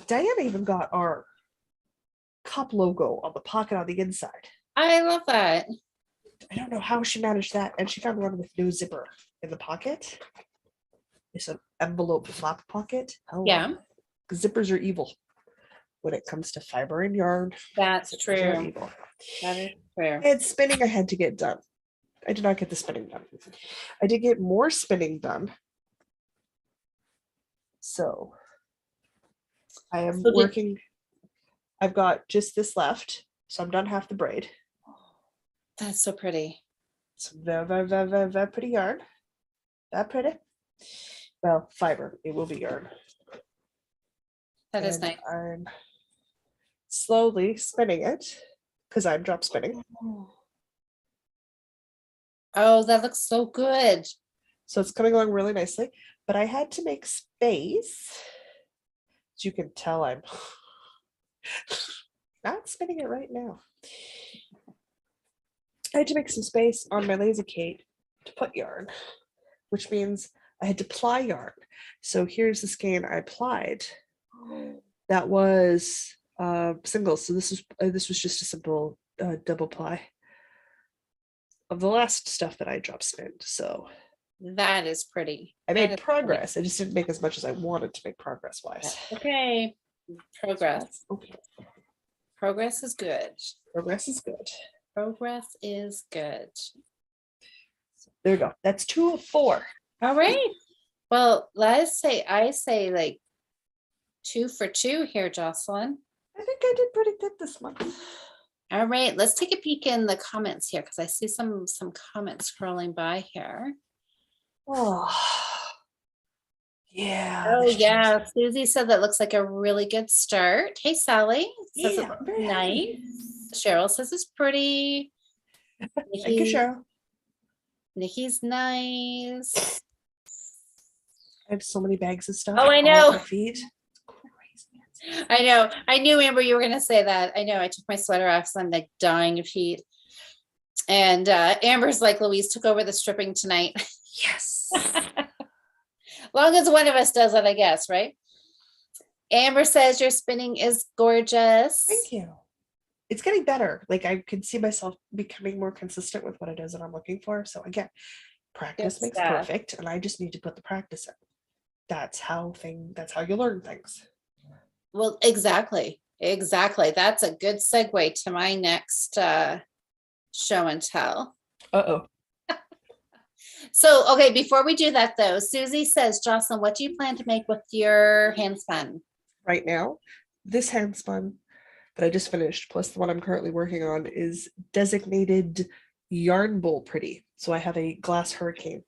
Diana even got our cup logo on the pocket on the inside. I love that. I don't know how she managed that, and she found one with no zipper in the pocket. It's an envelope flap pocket. Hello. Yeah. Zippers are evil when it comes to fiber and yarn. That's Zippers are true. evil. That is true. And spinning I had to get done. I did not get the spinning done. I did get more spinning done. So I am working. I've got just this left. So I'm done half the braid. That's so pretty. It's very pretty yarn. That pretty. Well, fiber. It will be yarn. That is nice. I'm slowly spinning it because I'm drop spinning. Oh, that looks so good. So it's coming along really nicely, but I had to make space. As you can tell, I'm not spinning it right now. I had to make some space on my lazy Kate to put yarn, which means I had to ply yarn. So here's the skein I applied. That was single. So this was just a simple double ply of the last stuff that I drop spinned. So That is pretty. I That made is progress. I just didn't make as much as I wanted to make progress pretty. wise. Okay. Progress. Okay. Progress is good. Progress is good. Progress is good. There you go. That's 2 of 4. All right. Well, I say like 2 for 2 here, Jocelyn. I think I did pretty good this month. All right, let's take a peek in the comments here because I see some comments scrolling by here. Oh, yeah. Oh yeah, Susie said that looks like a really good start. Hey Sally, says it looks nice. Cheryl says it's pretty. Thank you, Cheryl. Nikki's nice. I have so many bags of stuff. Oh, I know. On my feet. I know. I knew, Amber, you were going to say that. I know. I took my sweater off, so I'm like dying of heat. And Amber's like, Louise took over the stripping tonight. Yes. Long as one of us does it, I guess, right? Amber says your spinning is gorgeous. Thank you. It's getting better. Like I can see myself becoming more consistent with what it is that I'm looking for. So again, practice makes perfect, and I just need to put the practice in. That's how you learn things. Well, exactly. That's a good segue to my next show and tell. Uh-oh. So, okay, before we do that though, Susie says, Jocelyn, what do you plan to make with your hand spun? Right now, this hand spun that I just finished, plus the one I'm currently working on, is designated yarn bowl pretty. So I have a glass hurricane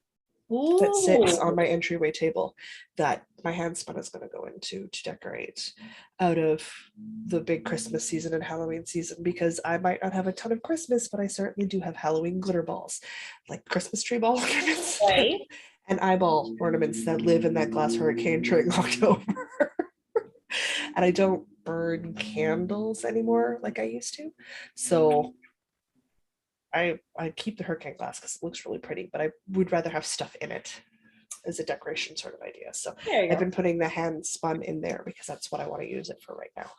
that sits on my entryway table that my hand spun is going to go into to decorate out of the big Christmas season and Halloween season, because I might not have a ton of Christmas, but I certainly do have Halloween glitter balls, like Christmas tree ball ornaments, right? And eyeball ornaments that live in that glass hurricane during October. And I don't burn candles anymore like I used to. So I keep the hurricane glass because it looks really pretty, but I would rather have stuff in it as a decoration sort of idea. So I've been putting the hand spun in there because that's what I want to use it for right now.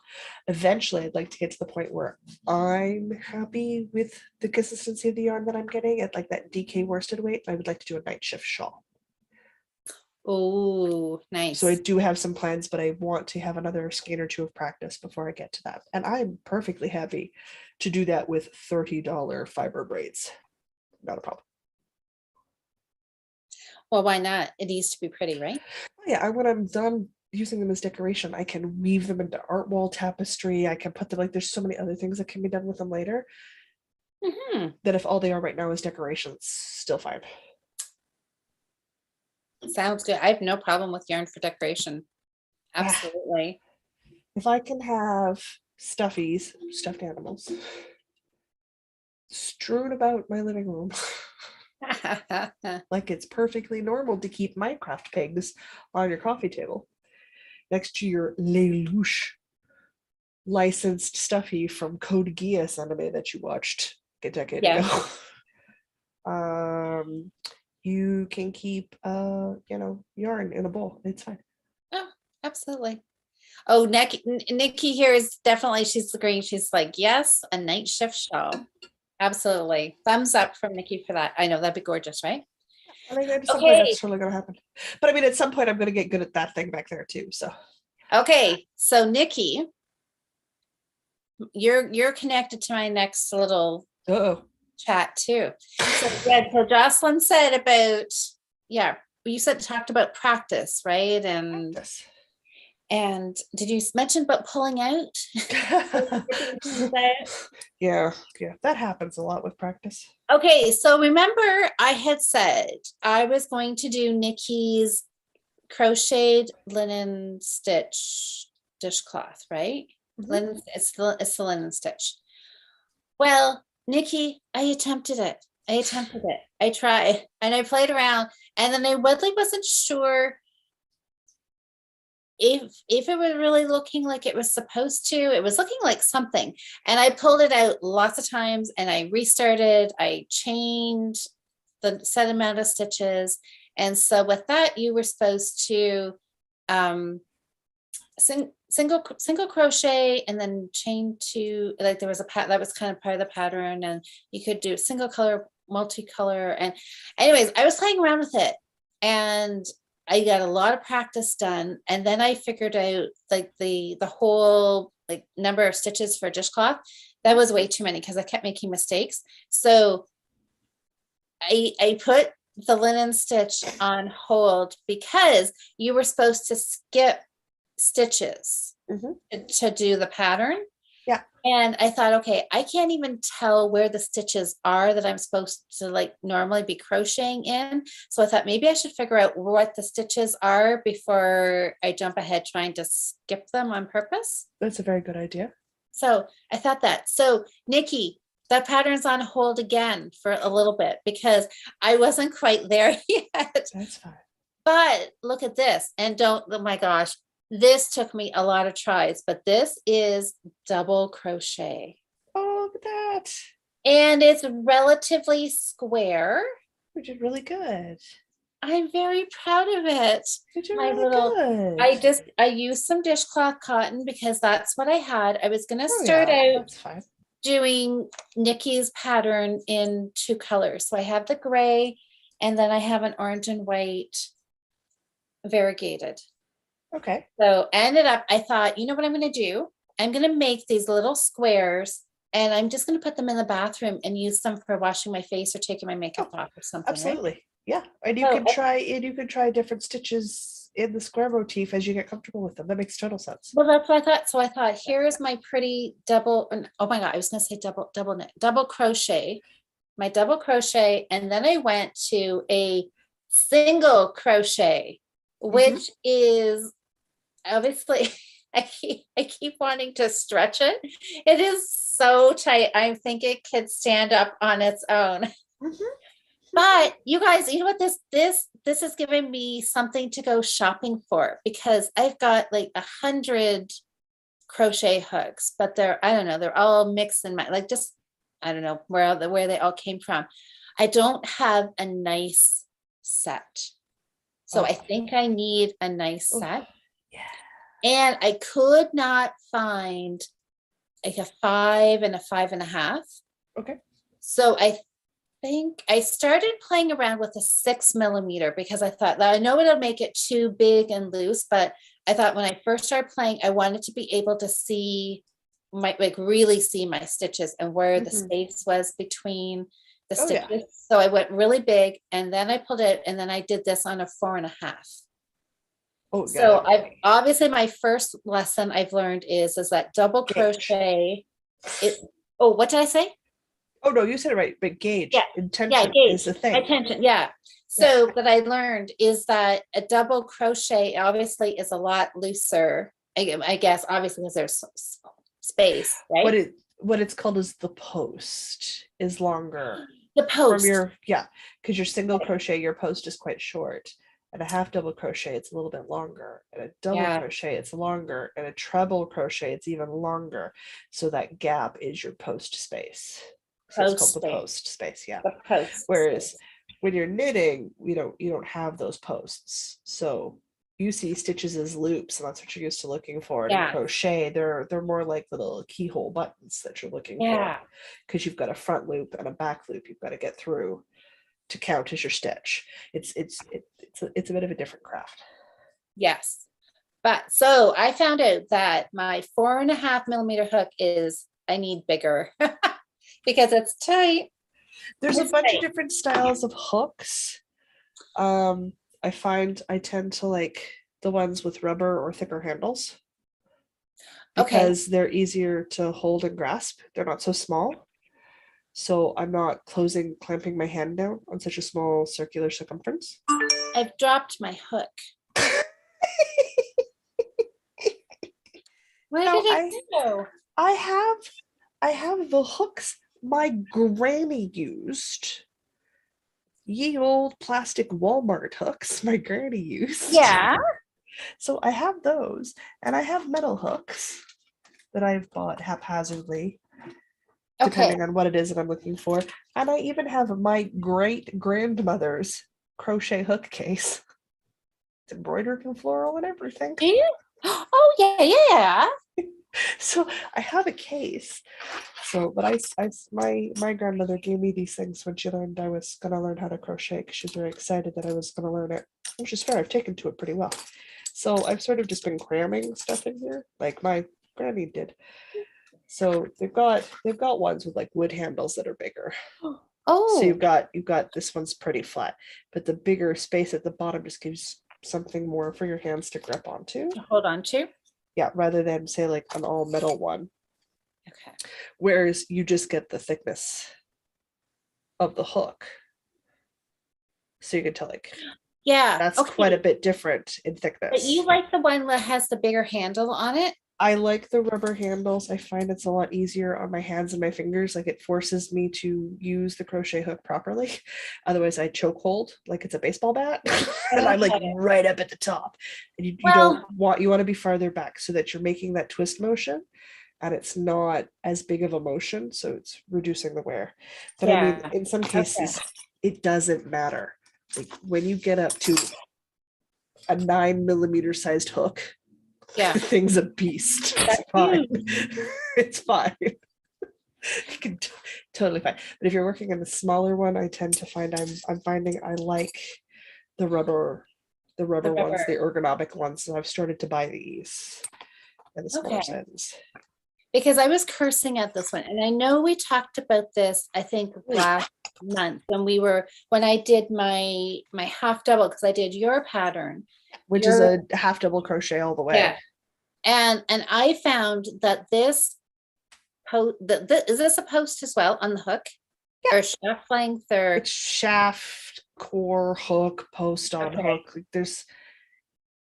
Eventually, I'd like to get to the point where I'm happy with the consistency of the yarn that I'm getting at like that DK worsted weight. I would like to do a night shift shawl. Oh, nice. So I do have some plans, but I want to have another skein or 2 of practice before I get to that. And I'm perfectly happy to do that with $30 fiber braids. Not a problem. Well, why not? It needs to be pretty, right? Yeah, when I'm done using them as decoration, I can weave them into art wall tapestry. I can put them like, there's so many other things that can be done with them later. That if all they are right now is decorations, still fine. Sounds good. I have no problem with yarn for decoration. Absolutely. If I can have stuffies, stuffed animals, strewn about my living room, like it's perfectly normal to keep Minecraft pigs on your coffee table next to your Lelouch licensed stuffy from Code Geass anime that you watched a decade ago. You can keep yarn in a bowl. It's fine. Oh, absolutely. Oh, Nikki here is definitely, she's agreeing. She's like, yes, a night shift shawl. Absolutely. Thumbs up from Nikki for that. I know that'd be gorgeous, right? I think at some point that's totally gonna happen. But I mean, at some point I'm gonna get good at that thing back there too. So okay, so Nikki, you're connected to my next little chat too. So yeah, so Jocelyn said about, you talked about practice, right? And did you mention about pulling out? Yeah, that happens a lot with practice. Okay, so remember I had said I was going to do Nikki's crocheted linen stitch dishcloth, right? Linen, it's the linen stitch. Well, Nikki, I attempted it. I tried and I played around, and then I really wasn't sure if it was really looking like it was supposed to, it was looking like something. And I pulled it out lots of times and I restarted, I chained the set amount of stitches. And so with that, you were supposed to single crochet and then chain two, like there was a that was kind of part of the pattern, and you could do single color, multicolor. And anyways, I was playing around with it and I got a lot of practice done. And then I figured out like the whole like number of stitches for a dishcloth. That was way too many because I kept making mistakes. So I put the linen stitch on hold because you were supposed to skip stitches to do the pattern. Yeah. And I thought, okay, I can't even tell where the stitches are that I'm supposed to like normally be crocheting in. So I thought maybe I should figure out what the stitches are before I jump ahead trying to skip them on purpose. That's a very good idea. So I thought that. So Nikki, that pattern's on hold again for a little bit because I wasn't quite there yet. That's fine. But look at this, and don't, oh my gosh, this took me a lot of tries, but this is double crochet. Oh, look at that. And it's relatively square. You did really good. I'm very proud of it. You did really good. I used some dishcloth cotton because that's what I had. I was going to Oh, start yeah, out that's fine. doing Nikki's pattern in 2 colors. So I have the gray and then I have an orange and white variegated. Okay. So ended up, I thought, you know what I'm going to do? I'm going to make these little squares and I'm just going to put them in the bathroom and use them for washing my face or taking my makeup off or something. Absolutely. Right? Yeah. And you can try different stitches in the square motif as you get comfortable with them. That makes total sense. Well, that's what I thought. So I thought, here's my pretty double, oh my God, I was going to say double crochet, my double crochet. And then I went to a single crochet, which is obviously, I keep wanting to stretch it. It is so tight. I think it could stand up on its own. But you guys, you know what, this is giving me something to go shopping for because I've got like 100 crochet hooks, but I don't know, they're all mixed in my, like, just, I don't know where they all came from. I don't have a nice set. So I think I need a nice set. Yeah. And I could not find like a 5 and a 5.5. Okay. So I think I started playing around with a 6 millimeter because I thought that I know it'll make it too big and loose, but I thought when I first started playing, I wanted to be able to see really see my stitches and where the space was between the stitches. Yeah. So I went really big and then I pulled it and then I did this on a 4.5. Oh, so I've obviously my first lesson I've learned is that double crochet. What did I say? Oh no, you said it right. But gauge, intention is the thing. Attention, yeah. So that I learned is that a double crochet obviously is a lot looser. I guess obviously because there's space, right? What it's called is the post is longer. The post. Because your single crochet, your post is quite short. And a half double crochet, it's a little bit longer. And a double crochet, it's longer. And a treble crochet, it's even longer. So that gap is your post space. So it's called the post space. Yeah. The post. Whereas when you're knitting, you don't have those posts. So you see stitches as loops, and that's what you're used to looking for. And in crochet, they're more like little keyhole buttons that you're looking for. Because you've got a front loop and a back loop you've got to get through to count as your stitch. It's a bit of a different craft. Yes. But so I found out that my 4.5 millimeter hook I need bigger because it's tight. There's a bunch of different styles of hooks. I find I tend to like the ones with rubber or thicker handles because they're easier to hold and grasp. They're not so small. So I'm not clamping my hand down on such a small circular circumference. I've dropped my hook. Where did it go? I have the hooks my granny used. Ye old plastic Walmart hooks my granny used. Yeah. So I have those, and I have metal hooks that I've bought haphazardly, Okay. depending on what it is that I'm looking for. And I even have my great grandmother's crochet hook case. It's embroidered and floral and everything. Do you? Oh yeah, yeah. So I have a case. So, but my grandmother gave me these things when she learned I was gonna learn how to crochet because she was very excited that I was gonna learn it, which is fair. I've taken to it pretty well. So I've sort of just been cramming stuff in here, like my granny did. So they've got ones with like wood handles that are bigger. So Oh, you've got this one's pretty flat, but the bigger space at the bottom just gives something more for your hands to grip onto. hold on to. Yeah, rather than say like an all metal one. Okay. Whereas you just get the thickness of the hook. So you can tell like Yeah. that's quite a Okay. bit different in But thickness. you like the one that has the bigger handle on it? I like the rubber handles. I find it's a lot easier on my hands and my fingers. Like it forces me to use the crochet hook properly. Otherwise, I choke hold like it's a baseball bat, and I'm like Okay. right up at the top. And you Well, want to be farther back so that you're making that twist motion, and it's not as big of a motion, so it's reducing the wear. But I mean, yeah. in some Okay. cases, it doesn't matter. Like when you get up to a 9 millimeter sized hook, Yeah. the thing's a beast. It's That's fine. huge. It's fine. You can totally fine. But if you're working in a smaller one, I tend to find I'm finding I like the rubber The ones, the rubber. ergonomic ones. So I've started to buy these in the smaller Okay. sizes. Because I was cursing at this one, and I know we talked about this, I think last month when I did my half double, because I did your pattern. Which is Your a half double crochet all the way. Yeah. And I found that this is this a post as well on the hook? Yeah. Or shaft length or It's shaft, core, hook, post on okay. hook. Like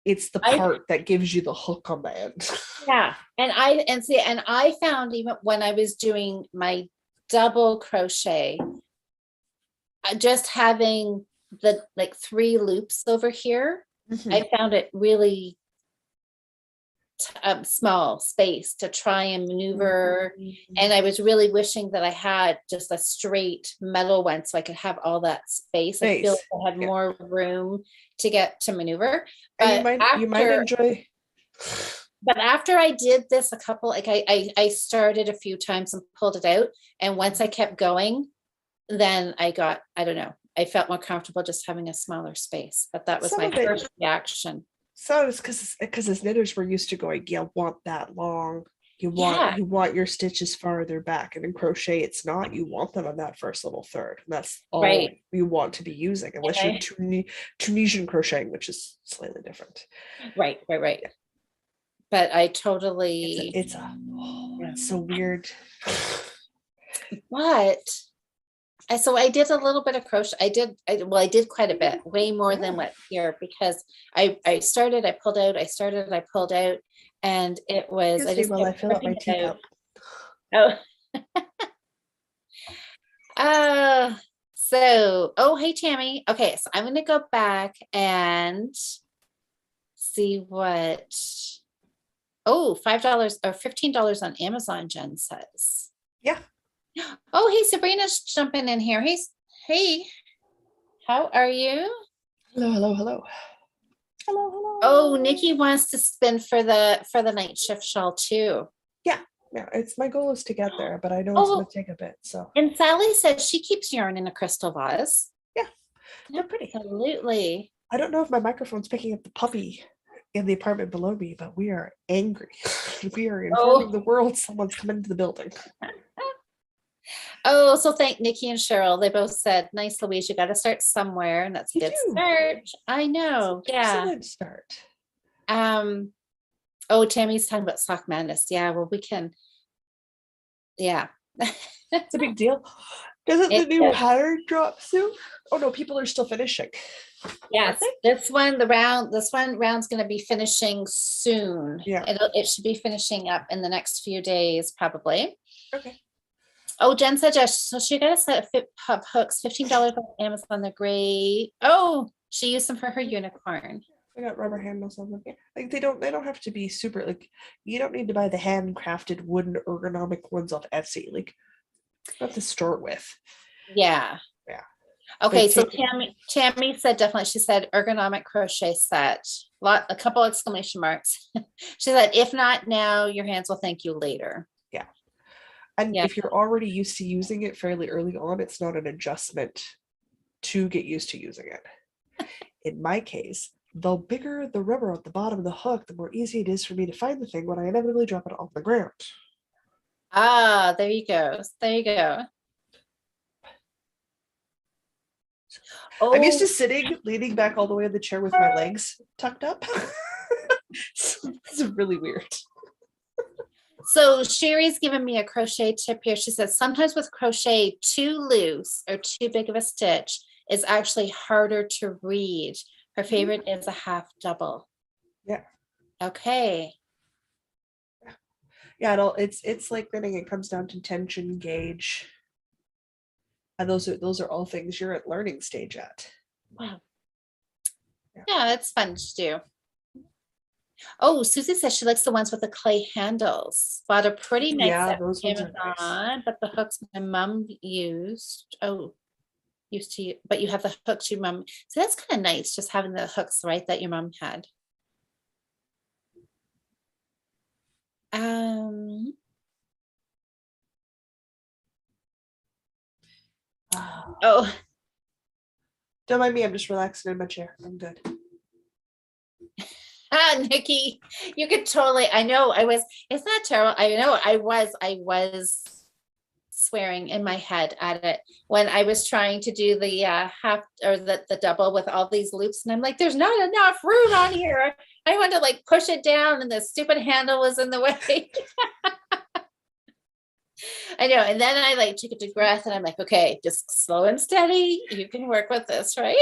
it's the I part that gives you the hook on the end. Yeah, and I found even when I was doing my double crochet, just having the like 3 loops over here, I found it really small space to try and maneuver. And I was really wishing that I had just a straight metal one so I could have all that space. I feel Space. like I had Yeah. more room to get to maneuver. And But you might enjoy. but after I did this a couple, like I started a few times and pulled it out. And once I kept going, then I don't know, I felt more comfortable just having a smaller space. But that was Some my of it. first reaction. So it's because as knitters we're used to going, you want that long. Yeah, You want your stitches farther back. And in crochet, it's not. You want them on that first little third. And that's all right. you want to be using, unless you're And Tunisian crocheting, which is slightly different. right. But I It's totally, it's so weird. but so I did a little bit of crochet. I did quite a bit, way more than what here, because I started, I pulled out, I started, I pulled out, and I Excuse me just while I kept fill up my ripping it out. teacup. Oh, oh, hey, Tammy. Okay, so I'm gonna go back and see what, oh, $5 or $15 on Amazon, Jen says. Yeah. Oh, hey, Sabrina's jumping in here. Hey, how are you? Hello, hello, hello. Hello, hello. Oh, Nikki wants to spin for the night shift shawl too. Yeah. Yeah. It's my goal is to get there, but I know it's gonna Oh, take a bit. So and Sally said she keeps yarn in a crystal vase. yeah, they're pretty. Absolutely. I don't know if my microphone's picking up the puppy in the apartment below me, but we are angry. We are informing the world someone's come into the building. Oh, so thank Nikki and Cheryl. They both said, nice, Louise, you got to start somewhere. And that's a You good do. start. I know. Yeah. Excellent start. Oh, Tammy's talking about Sock Madness. Yeah, well, we can. Yeah. It's a big deal. Doesn't the It new is. pattern drop soon? Oh no, people are still finishing. Yes, this one round's going to be finishing soon. Yeah. It should be finishing up in the next few days, probably. Okay. Oh, Jen said, so she got a set of Fit Pop hooks, $15 on Amazon. They're great. Oh, she used them for her unicorn. I got rubber handles on them. Yeah. Like they don't have to be super like you don't need to buy the handcrafted wooden ergonomic ones off Etsy. Like not to start with. Yeah. Yeah. Okay, Like so take Tammy said definitely. She said ergonomic crochet set. A couple exclamation marks. She said, if not now, your hands will thank you later. yeah. And Yeah. if you're already used to using it fairly early on, it's not an adjustment to get used to using it. In my case, the bigger the rubber at the bottom of the hook, the more easy it is for me to find the thing when I inevitably drop it on the ground. Ah, there you go. There you go. I'm used to Oh, sitting, leaning back all the way in the chair with my legs tucked up. So this is really weird. so Sherry's given me a crochet tip here. She says sometimes with crochet too loose or too big of a stitch is actually harder to read. Her favorite is a half double. Yeah. Okay. Yeah, it's like knitting. It comes down to tension gauge. And those are all things you're at learning stage at. Wow. Yeah. Yeah, it's fun to do. Oh, Susie says she likes the ones with the clay handles. Bought a pretty nice Yeah, set those from ones are nice. Amazon, but the hooks my mom used. Oh, used to, but you have the hooks your mom. So that's kind of nice, just having the hooks, right, that your mom had. Um, oh, Don't mind me, I'm just relaxing in my chair. I'm good. Nikki, you could totally, I know it's not terrible. I know I was swearing in my head at it when I was trying to do the half or the double with all these loops. And I'm like, there's not enough room on here. I want to like push it down and the stupid handle was in the way. I know. And then I like took a deep breath and I'm like, okay, just slow and steady. You can work with this, right?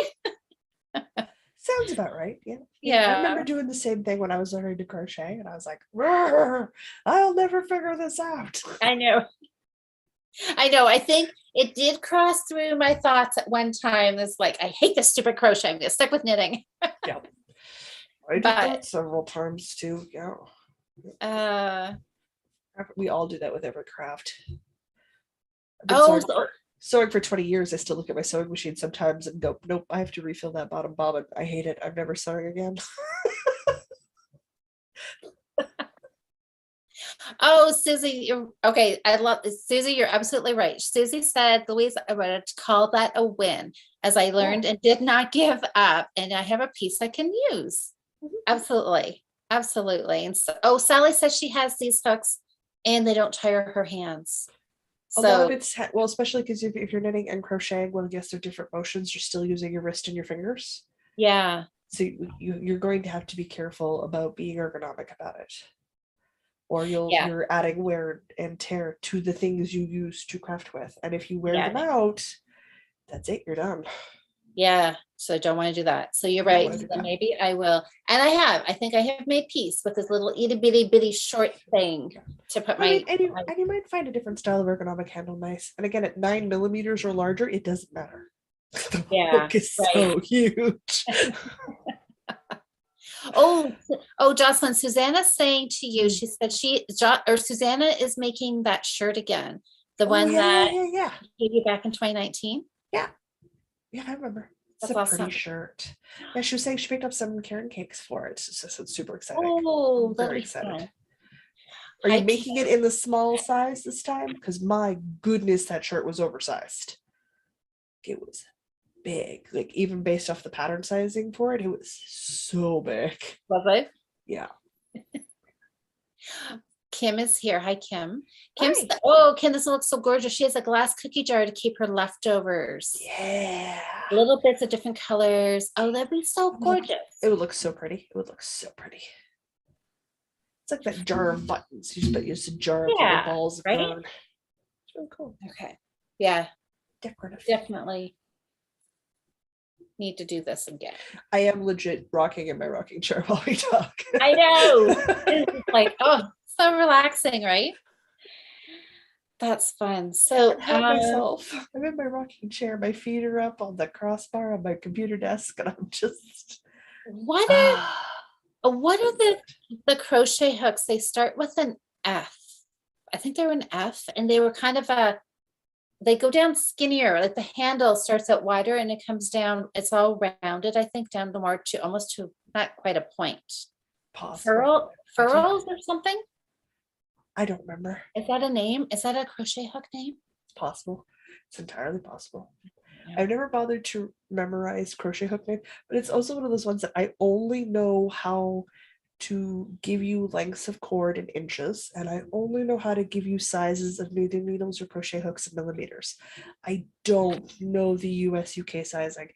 Sounds about right. Yeah. Yeah. I remember Yeah. doing the same thing when I was learning to crochet, and I was like, "Rrr, I'll never figure this out." I know. I know. I think it did cross through my thoughts at one time. It's like, I hate this stupid crochet. I'm gonna stick with knitting. Yeah. I did But that several times too. Yeah. uh We all do that with every craft. I've been oh, sewing for 20 years. I still look at my sewing machine sometimes and go, nope, I have to refill that bottom bobbin. I hate it. I'm never sewing again. oh, Susie, you're okay. I love this. Susie, you're absolutely right. Susie said, Louise, I wanted to call that a win as I learned Oh. and did not give up. And I have a piece I can use. Absolutely. Absolutely. And so, oh, Sally says she has these hooks and they don't tire her hands. A lot of So, it's, well, especially because if you're knitting and crocheting, well, yes, they're different motions. You're still using your wrist and your fingers. yeah. So you're going to have to be careful about being ergonomic about it. Or Yeah. you're adding wear and tear to the things you use to craft with. And if you wear Yeah. them out, that's it, you're done. Yeah. So I don't want to do that. So you're You don't right. want to So do then that. maybe I will. And I think I have made peace with this little itty bitty short thing Yeah. to put I mean, my and you might find a different style of ergonomic handle nice. And again, at 9 millimeters or larger, it doesn't matter. The yeah, hook is right. so huge. Oh, Jocelyn, Susanna's saying to you, she said Susanna is making that shirt again. The Oh one yeah, yeah, that yeah, yeah. gave you back in 2019. Yeah. Yeah, I remember. It's That's a pretty awesome. shirt. Yeah, she was saying she picked up some Karen cakes for it. So it's super exciting. Oh, I'm that'll very be excited. fun. Are you Hi, making it in the small size this time? Because my goodness, that shirt was oversized. It was big. Like even based off the pattern sizing for it, it was so big. Lovely. Yeah. Kim is here. Hi, Kim. Hi. Kim, this looks so gorgeous. She has a glass cookie jar to keep her leftovers. Yeah. Little bits of different colors. Oh, that'd be so gorgeous. It would look so pretty. It would look so pretty. It's like that jar of buttons. You just use a jar of little Yeah, balls of right? yarn. It's really cool. Okay. Yeah, Decorative. definitely need to do this again. I am legit rocking in my rocking chair while we talk. I know. It's like, oh, so relaxing, right? That's fun. So, I help myself. I'm in my rocking chair. My feet are up on the crossbar on my computer desk, and I'm just What Ah, what are the crochet hooks? They start with an F. I think they're an F, and they were kind of they go down skinnier, like the handle starts out wider and it comes down, it's all rounded, I think, down to more to almost to not quite a point. possible. Furls or something? I don't remember. Is that a name? Is that a crochet hook name? It's possible. It's entirely possible. Yeah. I've never bothered to memorize crochet hook name, but it's also one of those ones that I only know how to give you lengths of cord in inches, and I only know how to give you sizes of knitting needles or crochet hooks in millimeters. I don't know the US UK sizing.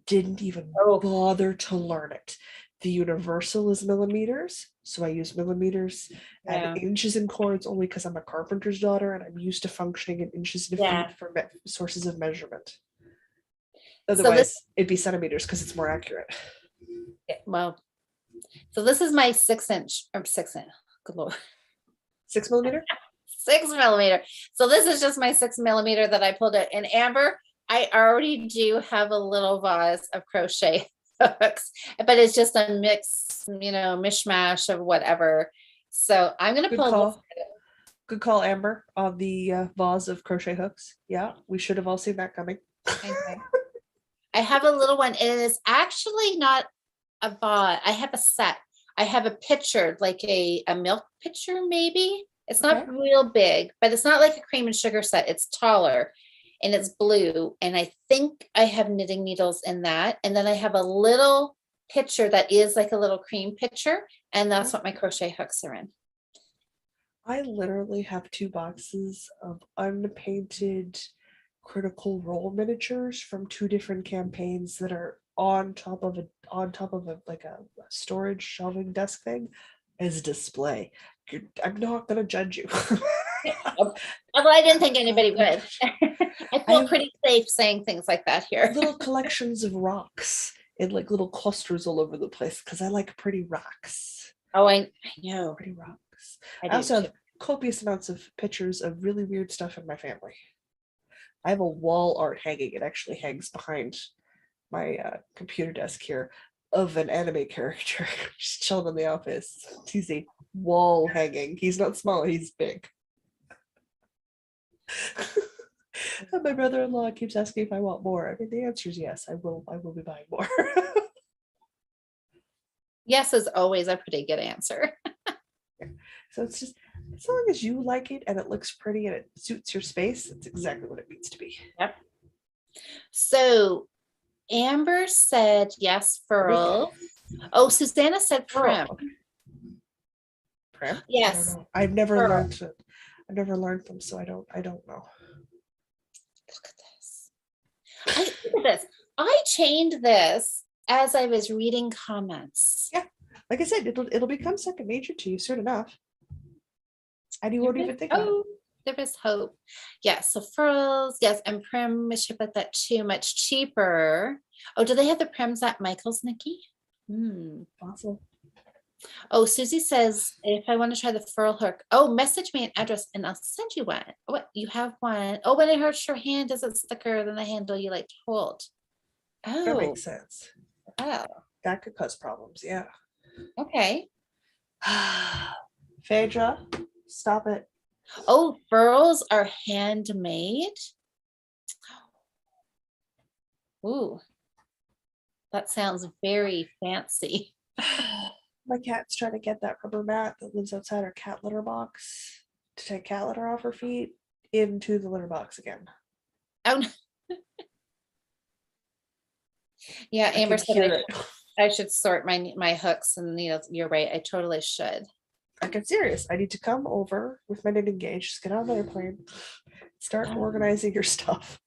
Didn't even Oh, bother to learn it. The universal is millimeters, so I use millimeters and yeah. inches and cords only because I'm a carpenter's daughter and I'm used to functioning in inches and Yeah. feet for sources of measurement. So this, Otherwise, it'd be centimeters because it's more accurate. well, so this is my 6 inch or 6 inch. Good Lord. 6 millimeter? 6 millimeter. So this is just my 6 millimeter that I pulled out. And Amber, I already do have a little vase of crochet hooks, but it's just a mix, mishmash of whatever. So I'm gonna Good pull this. call. Good call, Amber, on the vase of crochet hooks. Yeah, we should have all seen that coming. I have a little one. It is actually not a vase. I have a set. I have a pitcher, like a milk pitcher, maybe. It's not real big, but it's not like a cream and sugar set. It's taller and it's blue. And I think I have knitting needles in that. And then I have a little pitcher that is like a little cream pitcher. And that's what my crochet hooks are in. I literally have 2 boxes of unpainted Critical Role miniatures from 2 different campaigns that are on top of a like a storage shelving desk thing as a display. I'm not gonna judge you. Well, I didn't think anybody would. I feel have pretty safe saying things like that here. little collections of rocks in like little clusters all over the place because I like pretty rocks. Oh, I know. Pretty rocks. I I also do have copious amounts of pictures of really weird stuff in my family. I have a wall art hanging. It actually hangs behind my computer desk here of an anime character just chilling in the office. He's a wall hanging. He's not small, he's big. And my brother-in-law keeps asking if I want more. I mean, the answer is yes. I will be buying more. Yes is always a pretty good answer. So it's just as long as you like it and it looks pretty and it suits your space, it's exactly what it needs to be. Yep. So Amber said yes, furl. Oh, Susanna said prim. Prim? Yes. I've never Furl. learned it. I've never learned them, so I don't know. Look at this. I chained this as I was reading comments. Yeah, like I said, it'll become second nature to you soon enough. And you won't even think about it. There is hope. Yes, so furls, yes, and prim ship like that too, much cheaper. Oh, do they have the prims at Michael's, Nikki? Awesome. Oh, Susie says if I want to try the furl hook, message me an address and I'll send you one. What, you have one? Oh, when it hurts your hand, is it thicker than the handle you like to hold? Oh, that makes sense. Wow. That could cause problems. Yeah. Okay. Phaedra, stop it. Oh, furls are handmade. Ooh, that sounds very fancy. My cat's trying to get that rubber mat that lives outside her cat litter box to take cat litter off her feet into the litter box again. Oh, yeah, Amber said I should sort my hooks and needles. You're right. I totally should. Like, I'm serious. I need to come over with my knitting gauge, just get on the airplane, start organizing your stuff.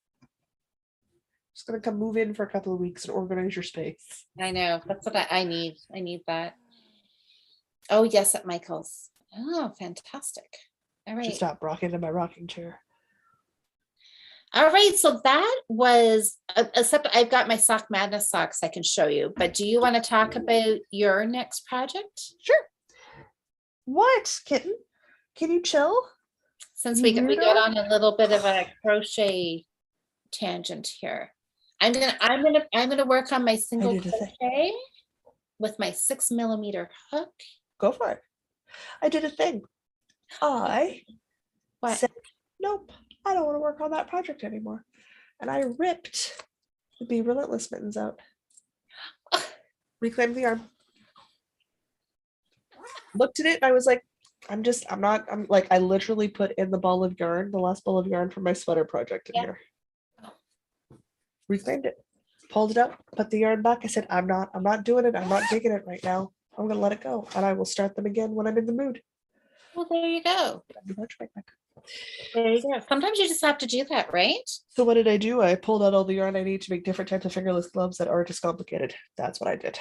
Just gonna come move in for a couple of weeks and organize your space. I know. That's what I need. I need that. Oh, yes, at Michael's. Oh, fantastic. All right. Just stop rocking in my rocking chair. All right. So that was, except I've got my Sock Madness socks I can show you. But do you want to talk about your next project? Sure. What, kitten? Can you chill? Since we got on a little bit of a crochet tangent here. I'm gonna work on my single crochet. with my 6mm hook. Go for it. I did a thing. I What? said, nope, I don't want to work on that project anymore. And I ripped the Be Relentless mittens out. Reclaimed the yarn. Looked at it and I was like, I'm like, I literally put in the ball of yarn, the last ball of yarn for my sweater project in here. Reclaimed it, pulled it out, put the yarn back. I said, I'm not doing it. I'm not digging it right now. I'm gonna let it go. And I will start them again when I'm in the mood. Well, there you go. There you go. Sometimes you just have to do that, right? So what did I do? I pulled out all the yarn I need to make different types of fingerless gloves that aren't as complicated. That's what I did.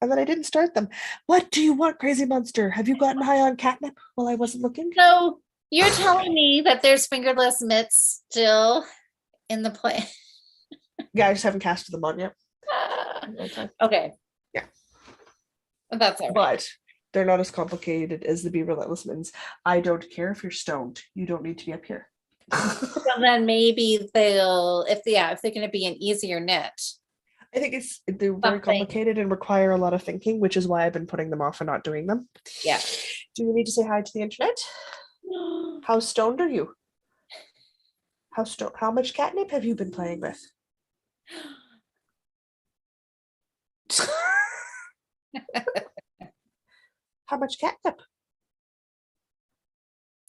And then I didn't start them. What do you want, crazy monster? Have you gotten high on catnip while I wasn't looking? So you're telling me that there's fingerless mitts still in the play? Yeah, I just haven't casted them on yet. Okay. Yeah. That's all right. But they're not as complicated as the Be Relentless mittens. I don't care if you're stoned. You don't need to be up here. So then maybe they'll, if they're going to be an easier knit. I think they're very complicated and require a lot of thinking, which is why I've been putting them off and not doing them. Yeah. Do you need to say hi to the internet? How stoned are you? How much catnip have you been playing with? How much catnip?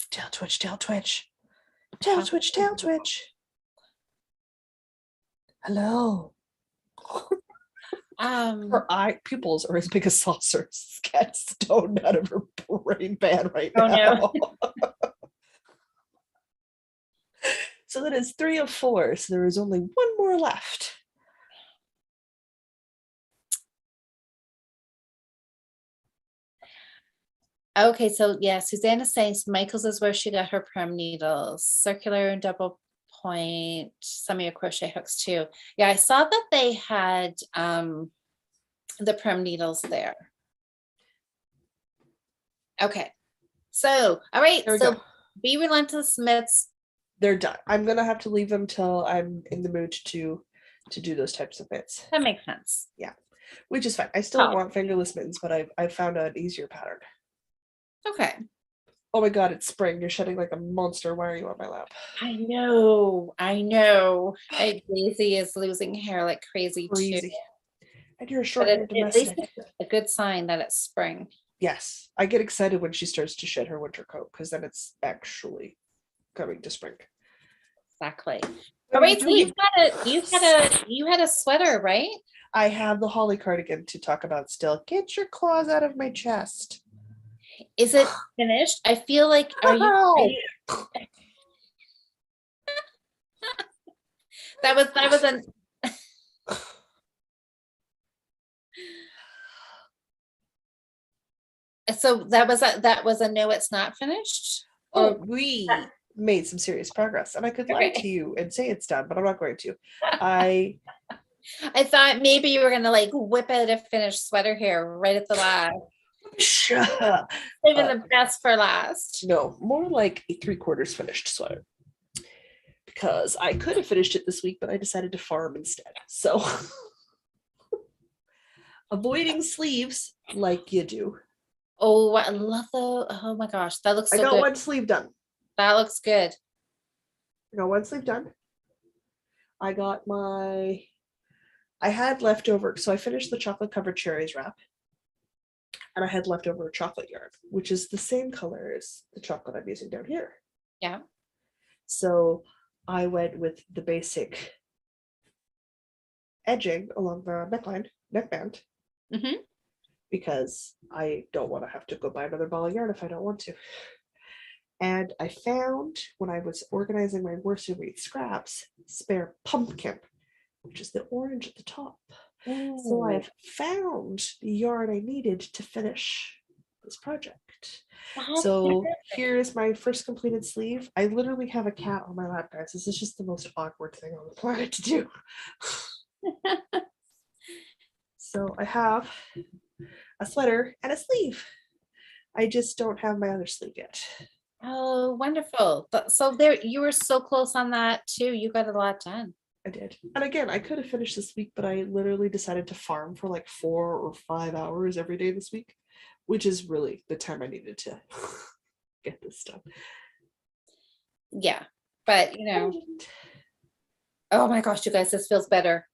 Tail twitch, tail twitch. Tail twitch, tail twitch. Hello. Her eye pupils are as big as saucers. Cat's stoned out of her brain pan right now. No. So that is 3 of 4. So there is only one more left. Okay, so yeah, Susanna saying Michael's is where she got her perm needles, circular and double point, semi crochet hooks too. Yeah, I saw that they had the perm needles there. Okay, so all right, so Be Relentless mitts. They're done. I'm gonna have to leave them till I'm in the mood to do those types of mitts. That makes sense. Yeah, which is fine. I still want fingerless mittens, but I've found an easier pattern. Okay. Oh my god, it's spring. You're shedding like a monster. Why are you on my lap? I know. Daisy is losing hair like crazy too. And you're a short-haired domestic. It's a good sign that it's spring. Yes, I get excited when she starts to shed her winter coat because then it's actually coming to spring. Exactly. All right, so you had a sweater, right? I have the Holly cardigan to talk about still. Get your claws out of my chest. Is it finished? I feel like are you that was an so that was a no, it's not finished. Oh, we made some serious progress, and I could lie to you and say it's done, but I'm not going to. I thought maybe you were gonna like whip out a finished sweater here right at the last. Shut up. Saving the best for last. No, more like a 3/4 finished sweater. Because I could have finished it this week, but I decided to farm instead. So avoiding sleeves like you do. Oh, I love oh my gosh, that looks so good. I got one sleeve done. That looks good. I got one sleeve done. I had leftover, so I finished the chocolate covered cherries wrap. And I had leftover chocolate yarn, which is the same color as the chocolate I'm using down here. Yeah. So I went with the basic edging along the neckband, because I don't want to have to go buy another ball of yarn if I don't want to. And I found, when I was organizing my worsted weight scraps, spare pumpkin, which is the orange at the top. So I've found the yarn I needed to finish this project. So here's my first completed sleeve. I literally have a cat on my lap, guys. This is just the most awkward thing on the planet to do. So I have a sweater and a sleeve. I just don't have my other sleeve yet. Oh, wonderful. So there, you were so close on that too. You got a lot done. I did. And again, I could have finished this week, but I literally decided to farm for like 4 or 5 hours every day this week, which is really the time I needed to get this done. Yeah, but oh my gosh, you guys, this feels better.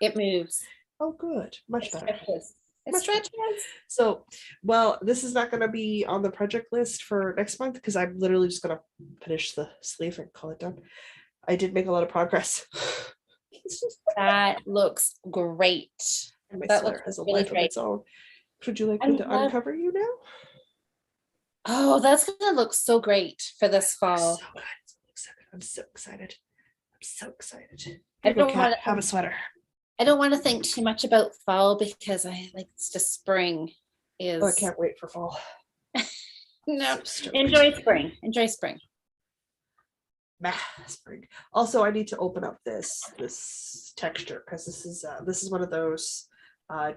It moves. Oh, good. Much It better. stretches. It Much better. stretches. So, well, this is not going to be on the project list for next month because I'm literally just going to finish the sleeve and call it done. I did make a lot of progress. That looks great. And my That sweater looks has a really life of great. its own. Would you like I me to love- uncover you now? Oh, that's gonna look so great for this fall. So good. I'm so excited. I'm so excited. I Here you go, don't Kat. want Have a sweater. I don't want to think too much about fall because it's just spring is Oh, I can't wait for fall. no. So stoked. Enjoy spring. Enjoy spring. Spring. Also, I need to open up this texture because this is one of those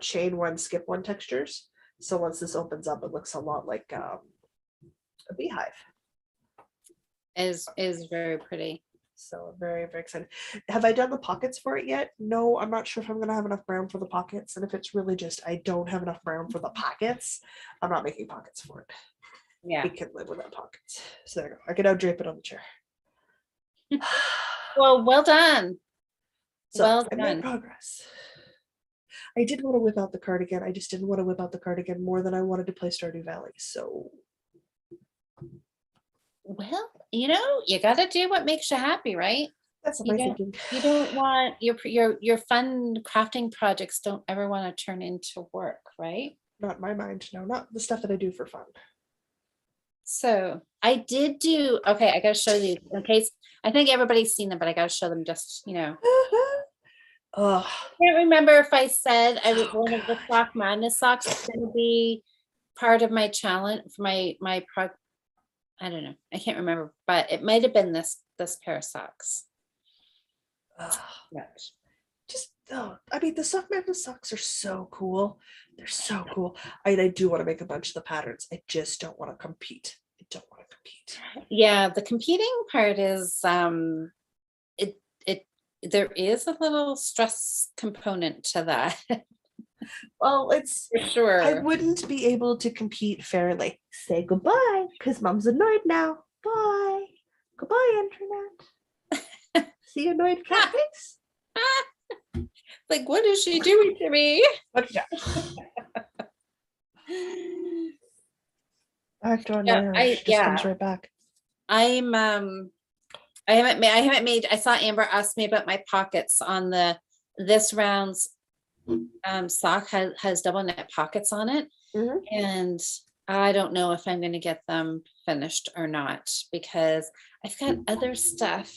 chain one, skip one textures. So once this opens up, it looks a lot like a beehive. Is very pretty. So I'm very, very excited. Have I done the pockets for it yet? No, I'm not sure if I'm gonna have enough brown for the pockets. And if it's really just I don't have enough brown for the pockets, I'm not making pockets for it. Yeah. We can live without pockets. So there you go. I can now drape it on the chair. Well done. So Well I made done. progress. I did want to whip out the cardigan. I just didn't want to whip out the cardigan more than I wanted to play Stardew Valley. So Well, you got to do what makes you happy, right? that's You my don't, thinking. you don't want your fun crafting projects don't ever want to turn into work, right? Not in my mind. No, not the stuff that I do for fun. So I did do, okay, I gotta show you in case, I think everybody's seen them, but I gotta show them just, Oh, I can't remember if I said I was So one of the good. Sock Madness socks is gonna be part of my challenge for my I don't know, I can't remember, but it might have been this pair of socks. But I mean, the Sock Madness socks are so cool. They're so cool. I do want to make a bunch of the patterns. I just don't want to compete. I don't want to compete. yeah, the competing part is there is a little stress component to that. Well, it's For sure. I wouldn't be able to compete fairly. Say goodbye, because Mom's annoyed now. Bye. Goodbye, Internet. See you, annoyed cat face? Like, what is she doing to me? But yeah. I have to annoy Yeah, her. She just comes right back. I'm I haven't made I saw Amber ask me about my pockets on this round's sock has double knit pockets on it. Mhm. And I don't know if I'm going to get them finished or not because I've got other stuff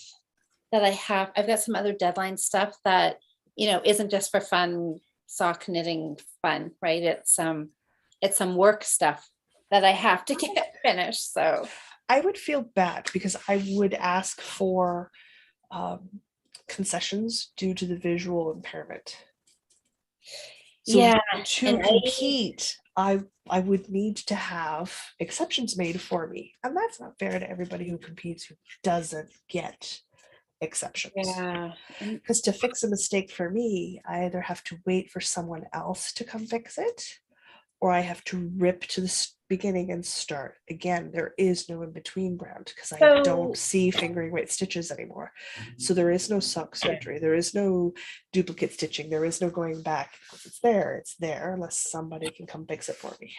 that I've got some other deadline stuff that isn't just for fun sock knitting fun, right? It's some work stuff that I have to get finished. So I would feel bad because I would ask for concessions due to the visual impairment. So yeah, to and compete, I would need to have exceptions made for me. And that's not fair to everybody who competes who doesn't get exceptions. yeah, Because to fix a mistake for me, I either have to wait for someone else to come fix it, or I have to rip to the beginning and start again. There is no in between ground because I don't see fingering weight stitches anymore. So there is no sock surgery. There is no duplicate stitching. There is no going back. It's there unless somebody can come fix it for me.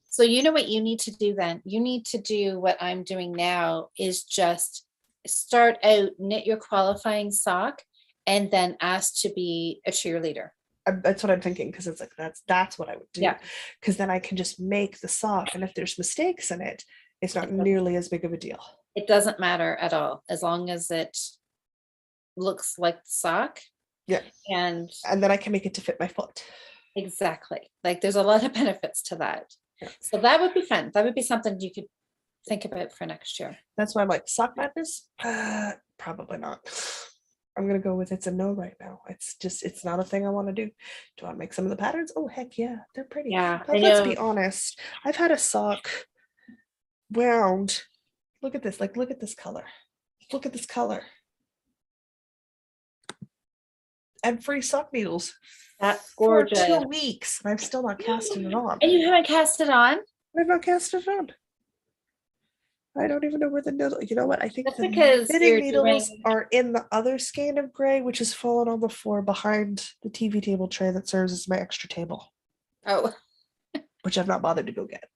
So you know what you need to do then? You need to do what I'm doing now is just start out, knit your qualifying sock, and then ask to be a cheerleader. That's what I'm thinking because it's like that's what I would do. Yeah. Because then I can just make the sock, and if there's mistakes in it, it's not nearly as big of a deal. It doesn't matter at all as long as it looks like the sock. Yeah. And then I can make it to fit my foot. Exactly. Like there's a lot of benefits to that. Yeah. So that would be fun. That would be something you could think about for next year. That's why I'm like, Sock Madness? Probably not. I'm gonna go with it's a no right now. It's not a thing I want to do. Do I want to make some of the patterns? Oh heck yeah, they're pretty. Yeah, But let's be honest. I've had a sock wound. Look at this. Like, look at this color. Look at this color. and free sock needles That's for gorgeous. 2 weeks, and I've still not casted it on. And you haven't cast it on? I've not casted it on. I don't even know where the needle. You know what? I think That's the because knitting you're needles doing. are in the other skein of gray, which has fallen on the floor behind the TV table tray that serves as my extra table, Oh, which I've not bothered to go get.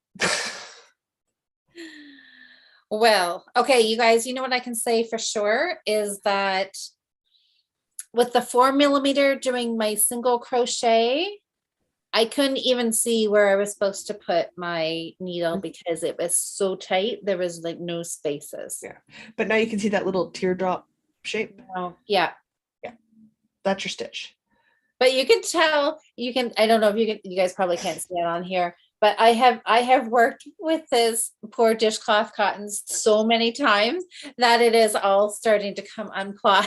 well, okay, you guys, you know what I can say for sure is that with the 4 millimeter doing my single crochet, I couldn't even see where I was supposed to put my needle because it was so tight. There was like no spaces. Yeah, but now you can see that little teardrop shape. Oh, yeah. Yeah, that's your stitch. But you can tell, I don't know if you guys probably can't see it on here, but I have worked with this poor dishcloth cottons so many times that it is all starting to come unplied.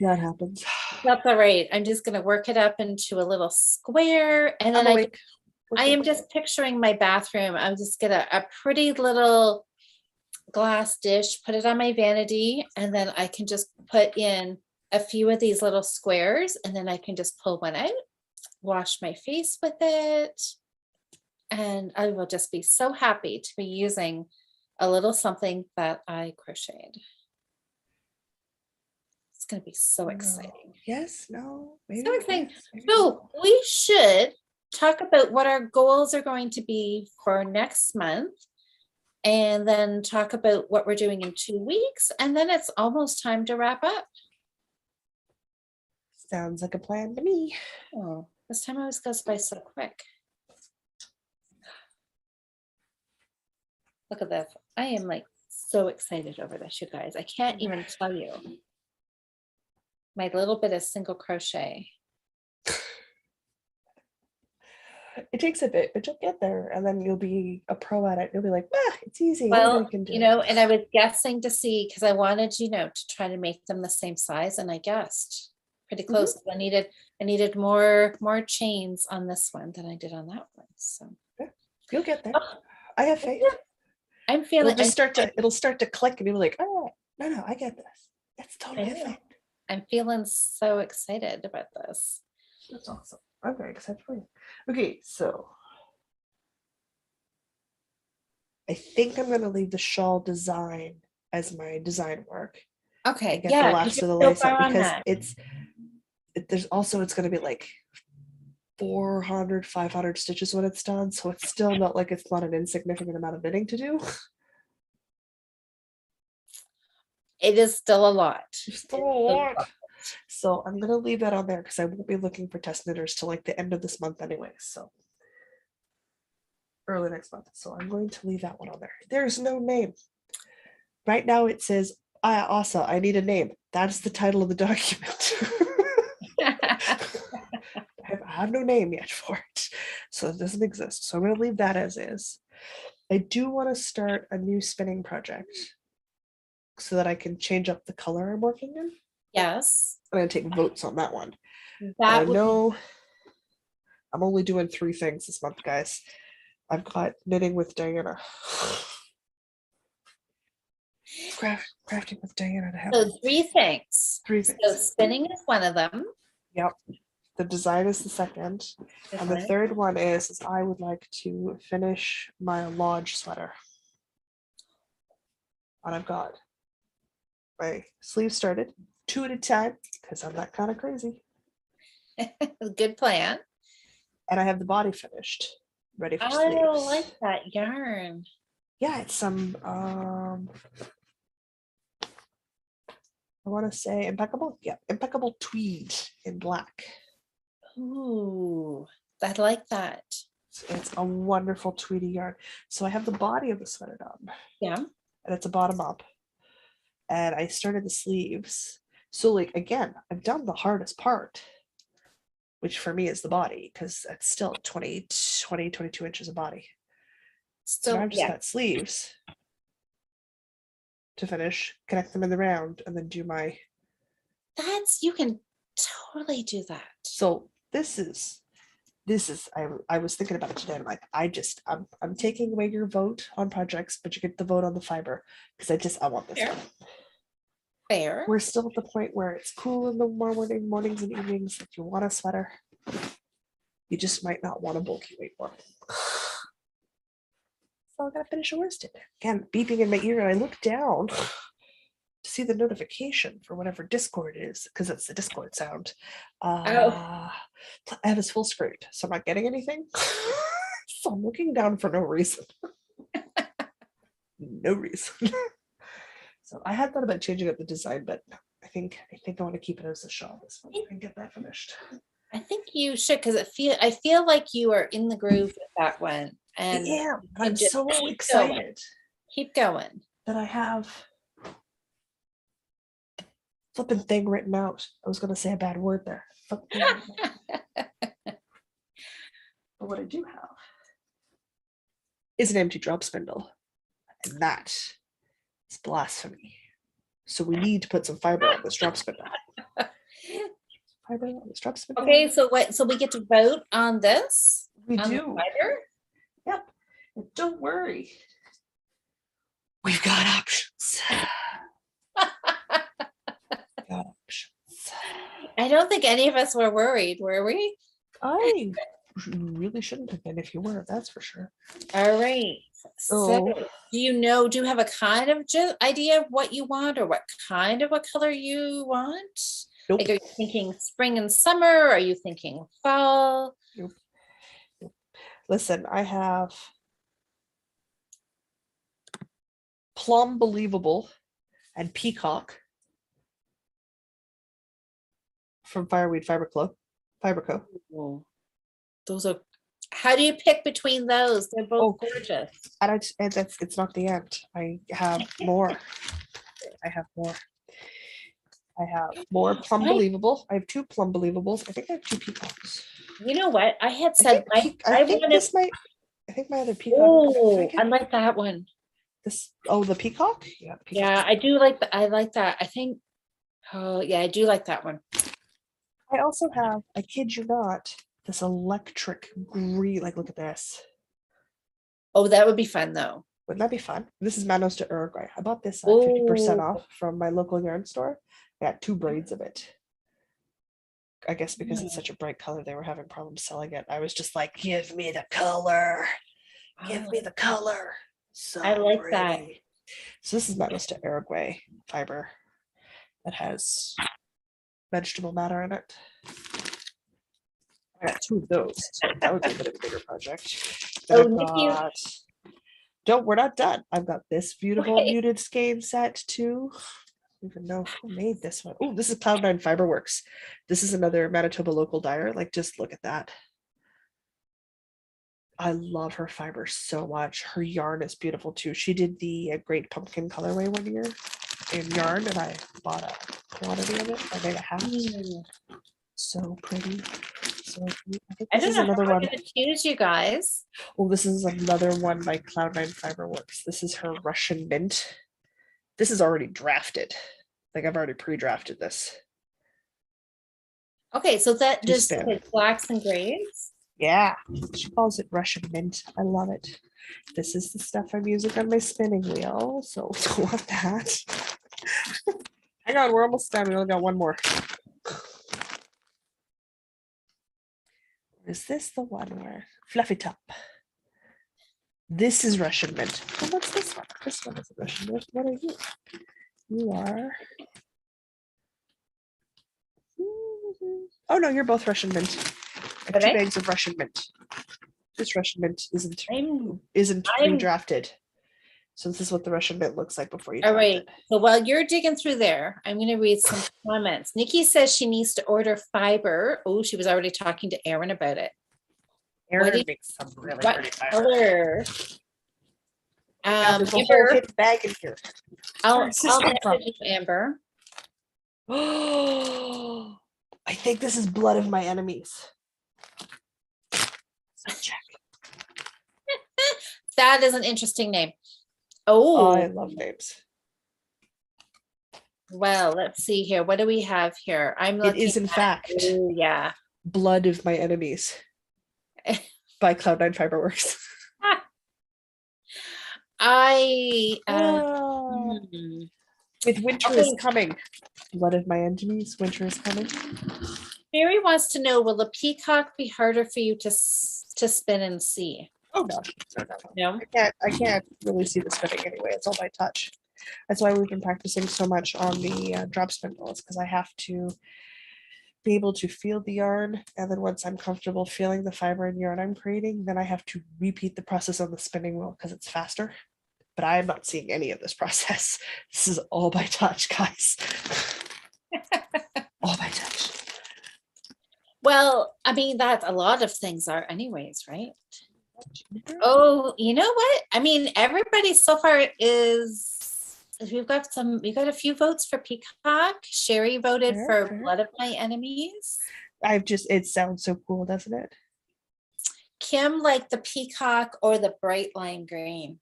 That happens. That's all right. I'm just gonna work it up into a little square, and then I'm awake. I am just picturing my bathroom. I'll just get a pretty little glass dish, put it on my vanity, and then I can just put in a few of these little squares, and then I can just pull one out, wash my face with it, and I will just be so happy to be using a little something that I crocheted. It's going to be so exciting. Yes, no, maybe. So exciting. Yes, maybe So no. we should talk about what our goals are going to be for next month, and then talk about what we're doing in 2 weeks, and then it's almost time to wrap up. Sounds like a plan to me. Oh, this time always goes by so quick. Look at this. I am like so excited over this, you guys. I can't even tell you. My little bit of single crochet. It takes a bit, but you'll get there, and then you'll be a pro at it. You'll be like, it's easy. Well, I can do you know, and I was guessing to see, because I wanted, you know, to try to make them the same size, and I guessed pretty close. I needed more chains on this one than I did on that one. So you'll get there. I have faith. I'm feeling. It'll start to click, and you'll be like, oh no, I get this. It's totally a thing. I'm feeling so excited about this. That's awesome. I'm very excited for you. Okay, so I think I'm gonna leave the shawl design as my design work. Okay, Get yeah, the last of the lace up, because it's gonna be like 400, 500 stitches when it's done, so it's still not like it's not an insignificant amount of knitting to do. It is still a lot. So I'm gonna leave that on there because I won't be looking for test knitters till like the end of this month anyway, so early next month. So I'm going to leave that one on there. There's no name. Right now it says, Asa, I need a name. That's the title of the document. I have no name yet for it, so it doesn't exist. So I'm going to leave that as is. I do want to start a new spinning project so that I can change up the color I'm working in. Yes. I'm going to take votes on that one. I know I'm only doing 3 things this month, guys. I've got knitting with Diana. Crafting with Diana to happen. So 3 things. 3 things. So spinning is one of them. Yep. The design is the second. And the third one is I would like to finish my lodge sweater. And I've got my sleeves started 2 at a time because I'm that kind of crazy. Good plan. And I have the body finished, ready for sleeves. I like that yarn. Yeah, it's some I want to say impeccable. Yeah, impeccable tweed in black. Ooh, I like that. It's a wonderful tweedy yarn. So I have the body of the sweater done. Yeah. And it's a bottom up. And I started the sleeves. So like, again, I've done the hardest part, which for me is the body, because it's still 22 inches of body. So I've just got sleeves to finish, connect them in the round, and then do my... You can totally do that. So this is I was thinking about it today. I'm like, I'm taking away your vote on projects, but you get the vote on the fiber because I want this one. Fair. We're still at the point where it's cool in the mornings and evenings. If you want a sweater, you just might not want a bulky weight one. So I gotta finish a worsted. Again, beeping in my ear, and I look down to see the notification for whatever Discord is, because it's the Discord sound. Oh, Tab is full screen, so I'm not getting anything. So I'm looking down for no reason. No reason. So I had thought about changing up the design, but I think I want to keep it as a shawl this one and get that finished. I think you should, because I feel like you are in the groove with that one. And Yeah, I'm just so keep excited keep going. that I have flipping thing written out. I was gonna say a bad word there. But what I do have is an empty drop spindle, and that is blasphemy. So we need to put some fiber on this drop spindle. Fiber on this drop spindle. Okay, so what? So we get to vote on this? We on the do. fiber? Yep. And don't worry. We've got options. Got options. I don't think any of us were worried, were we? I really shouldn't have been if you were, that's for sure. All right. So Oh. do you have a kind of idea of what you want, or what color you want? Nope. Like, are you thinking spring and summer? Are you thinking fall? Nope. Listen, I have Plum Believable and Peacock from Fireweed Fiber Co. Oh, those are, how do you pick between those? They're both gorgeous. And that's, it's not the end. I have more. I have more Plum Believable. I have 2 Plum Believables. I think I have 2 Peacocks. You know what? I had I said think my other peacock. oh, I like that one. The peacock? Yeah, peacock. Yeah, I like that. I think, oh yeah, I do like that one. I also have, I kid you not, this electric green, like look at this. Oh, that would be fun though. Wouldn't that be fun? This is Manos de Uruguay. I bought this at 50% off from my local yarn store. I got 2 braids of it. I guess because it's such a bright color, they were having problems selling it. I was just like, give me the color. Give me the color. So I like that. So this is Manos de Uruguay fiber that has vegetable matter in it. I got 2 of those. So that would be a bit of a bigger project. Then we're not done. I've got this beautiful muted skein set too. I don't even know who made this one. Oh, this is Cloud9 Fiberworks. This is another Manitoba local dyer. Like, just look at that. I love her fiber so much. Her yarn is beautiful too. She did the Great Pumpkin colorway one year in yarn, and I bought a quantity of it. I made a hat. So pretty. So pretty. I don't know another one. I'm gonna choose you guys. Oh, this is another one by Cloud9 Fiberworks. This is her Russian mint. This is already drafted. Like, I've already pre-drafted this. Okay, so that just blacks and grays. Yeah, she calls it Russian mint. I love it. This is the stuff I'm using on my spinning wheel. So don't want that. Hang on, we're almost done. We only got one more. Is this the one where Fluffy Top? This is Russian mint. Oh, what's this one? This one is Russian mint. What are you? You are. Oh no, you're both Russian mint. I have 2 bags of Russian mint. This Russian mint isn't pre-drafted. So this is what the Russian mint looks like before you. All right. So while you're digging through there, I'm going to read some comments. Nikki says she needs to order fiber. Oh, she was already talking to Erin about it. Erin makes some really pretty fiber. There's a whole hidden bag in here. I'll message Amber. Oh, I think this is Blood of My Enemies. Check. That is an interesting name. Oh, I love names. Well, let's see here. What do we have here? I'm looking. It is in fact. Oh, yeah. Blood of My Enemies by Cloud9 Fiberworks. With winter Okay. is coming. Blood of my enemies, winter is coming. Mary wants to know, will the peacock be harder for you to spin and see? Oh no, No. I can't really see the spinning anyway. It's all by touch. That's why we've been practicing so much on the drop spindles, because I have to be able to feel the yarn, and then once I'm comfortable feeling the fiber and yarn I'm creating, then I have to repeat the process on the spinning wheel because it's faster. But I am not seeing any of this process. This is all by touch, guys. All by touch. Well, I mean, that a lot of things are anyways, right? Oh, you know what? I mean, everybody so far we've got a few votes for Peacock. Sherry voted for Blood of My Enemies. It sounds so cool, doesn't it? Kim liked the peacock or the bright lime green.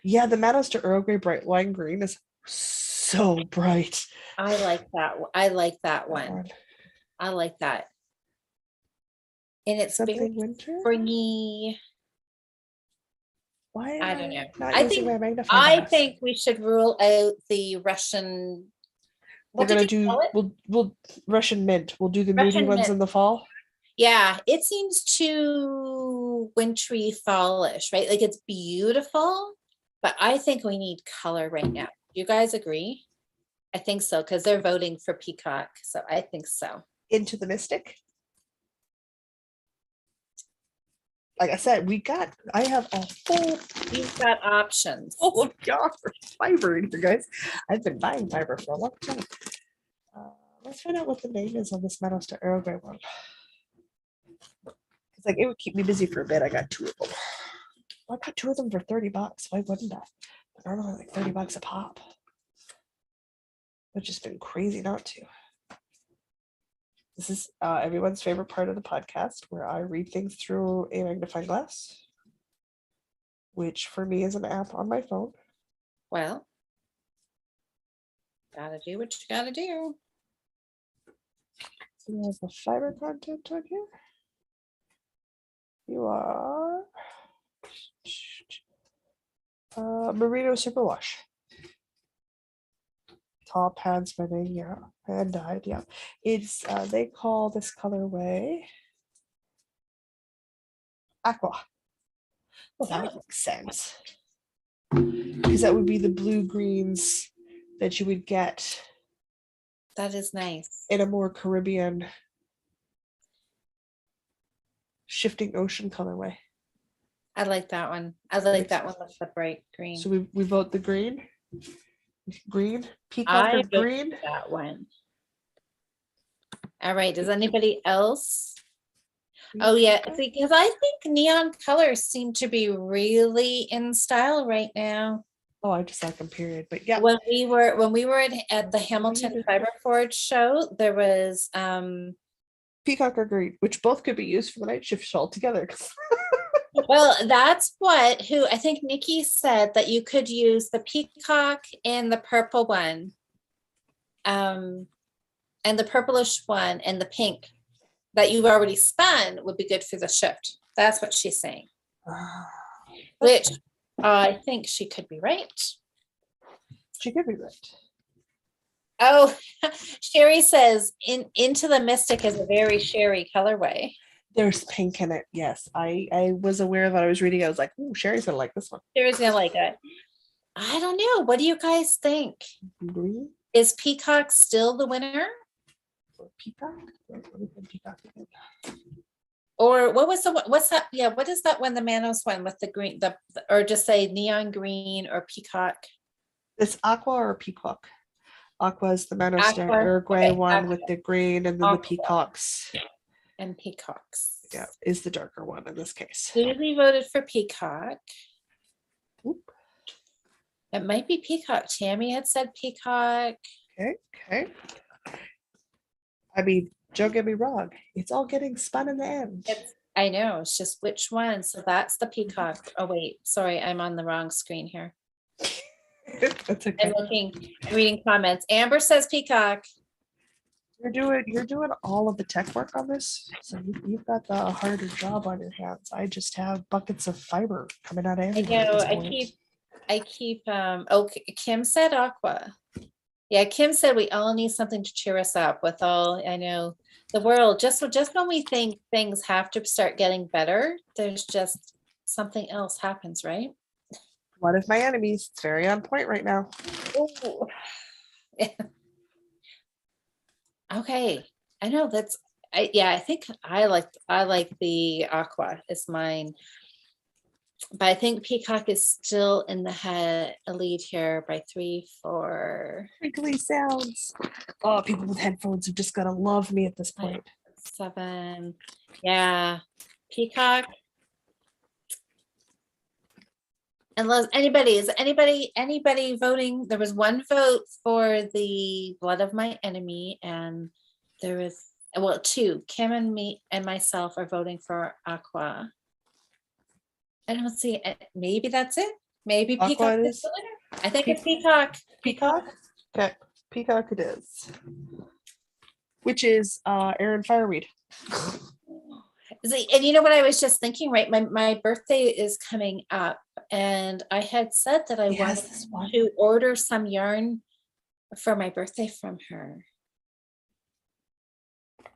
Yeah, the Meadows to Earl Grey bright lime green is so bright. I like that. I like that one. I like that. And it's very springy. Why? I don't know. I think we should rule out the Russian. We're gonna do we'll Russian mint. We'll do the moody ones in the fall. Yeah, it seems too wintry fallish, right? Like it's beautiful, but I think we need color right now. You guys agree? I think so, because they're voting for peacock. So I think so. Into the Mystic. Like I said, I have a whole. You've got options. Oh God, for fiber in here, guys. I've been buying fiber for a long time. Let's find out what the name is on this Meadows to Earl Grey one. It's like it would keep me busy for a bit. I got 2 of them. I got 2 of them for $30. Why wouldn't I? They're normally like $30 a pop. It's just been crazy not to. This is everyone's favorite part of the podcast, where I read things through a magnifying glass, which for me is an app on my phone. Well, gotta do what you gotta do. So there's the fiber content on here. You are Merino Superwash. Top hand spinning, yeah, hand dyed, yeah. It's they call this colorway aqua. Well, that would make sense, because that would be the blue greens that you would get. That is nice. In a more Caribbean shifting ocean colorway. I like that one. I like that one with the bright green. So we vote the green. Green, peacock or green. That one. All right. Does anybody else? Oh yeah, because I think neon colors seem to be really in style right now. Oh, I just like them, period. But yeah, when we were at the Hamilton Fiber Forge show, there was peacock or green, which both could be used for the night shift shawl together. Well, that's who I think Nikki said, that you could use the peacock and the purple one, and the purplish one and the pink that you've already spun would be good for the shift. That's what she's saying. Which I think she could be right. She could be right. Oh, Sherry says Into the Mystic is a very Sherry colorway. There's pink in it. Yes, I was aware that I was reading. I was like, "Ooh, Sherry's gonna like this one." Sherry's gonna like it. I don't know. What do you guys think? Green? Is peacock still the winner? Peacock? Or what's that? Yeah, what is that one? The Manos one with the green, or just say neon green or peacock. It's aqua or peacock. Aqua is the Manos de Uruguay one aqua. With the green, and then aqua. The peacocks. And peacocks. Yeah, is the darker one in this case. Susie voted for peacock. Oop. It might be peacock. Tammy had said peacock. Okay. I mean, don't get me wrong. It's all getting spun in the end. I know. It's just which one. So that's the peacock. Oh, wait. Sorry. I'm on the wrong screen here. That's okay. I'm reading comments. Amber says peacock. You're doing all of the tech work on this, so you've got the harder job on your hands. I just have buckets of fiber coming out of everywhere. I know. I keep, okay, Kim said aqua. Yeah, Kim said we all need something to cheer us up with all, I know, the world, just when we think things have to start getting better, there's just something else happens, right? One of my enemies. It's very on point right now. Ooh. Okay, I know that's, yeah, I think I like the aqua is mine. But I think Peacock is still in the lead here by 3, 4, Crinkly sounds. Oh, people with headphones have just gotta love me at this 5, point. 7. Yeah, Peacock. Unless anybody voting, there was one vote for the blood of my enemy, and there was, well, 2. Kim and me and myself are voting for aqua. I don't see it. Maybe that's it. Maybe Peacock Aqua is is the winner. I think it's Peacock. Peacock. Okay, Peacock it is. Which is Aaron Fireweed. See, and you know what I was just thinking, right? My birthday is coming up, and I had said that I wanted to order some yarn for my birthday from her.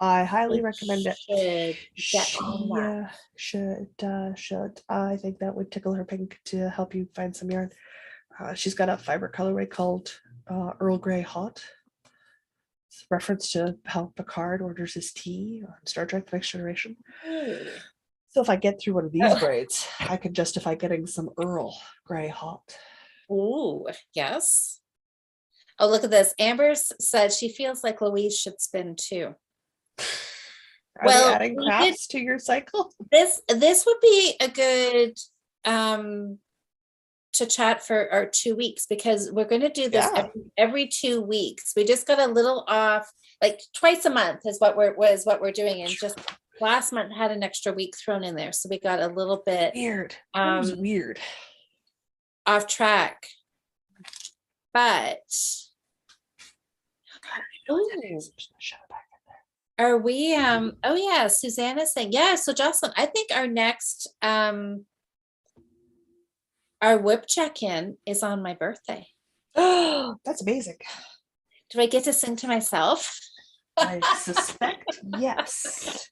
I highly recommend it. Should. I think that would tickle her pink to help you find some yarn. She's got a fiber colorway called Earl Grey Hot. It's a reference to how Picard orders his tea on Star Trek: The Next Generation. Ooh. So if I get through one of these braids, I can justify getting some Earl Grey Hot. Ooh, yes. Oh, look at this. Amber said she feels like Louise should spin too. Are they adding crafts to your cycle? This would be a good to chat for our 2 weeks, because we're going to do this every 2 weeks. We just got a little off, like twice a month is what we're doing, and just last month had an extra week thrown in there, so we got a little bit weird. That was weird. Off track. But are we oh yeah, Susanna's saying, yeah, so Jocelyn, I think our next our WIP check-in is on my birthday. Oh, that's amazing. Do I get to sing to myself? I suspect yes.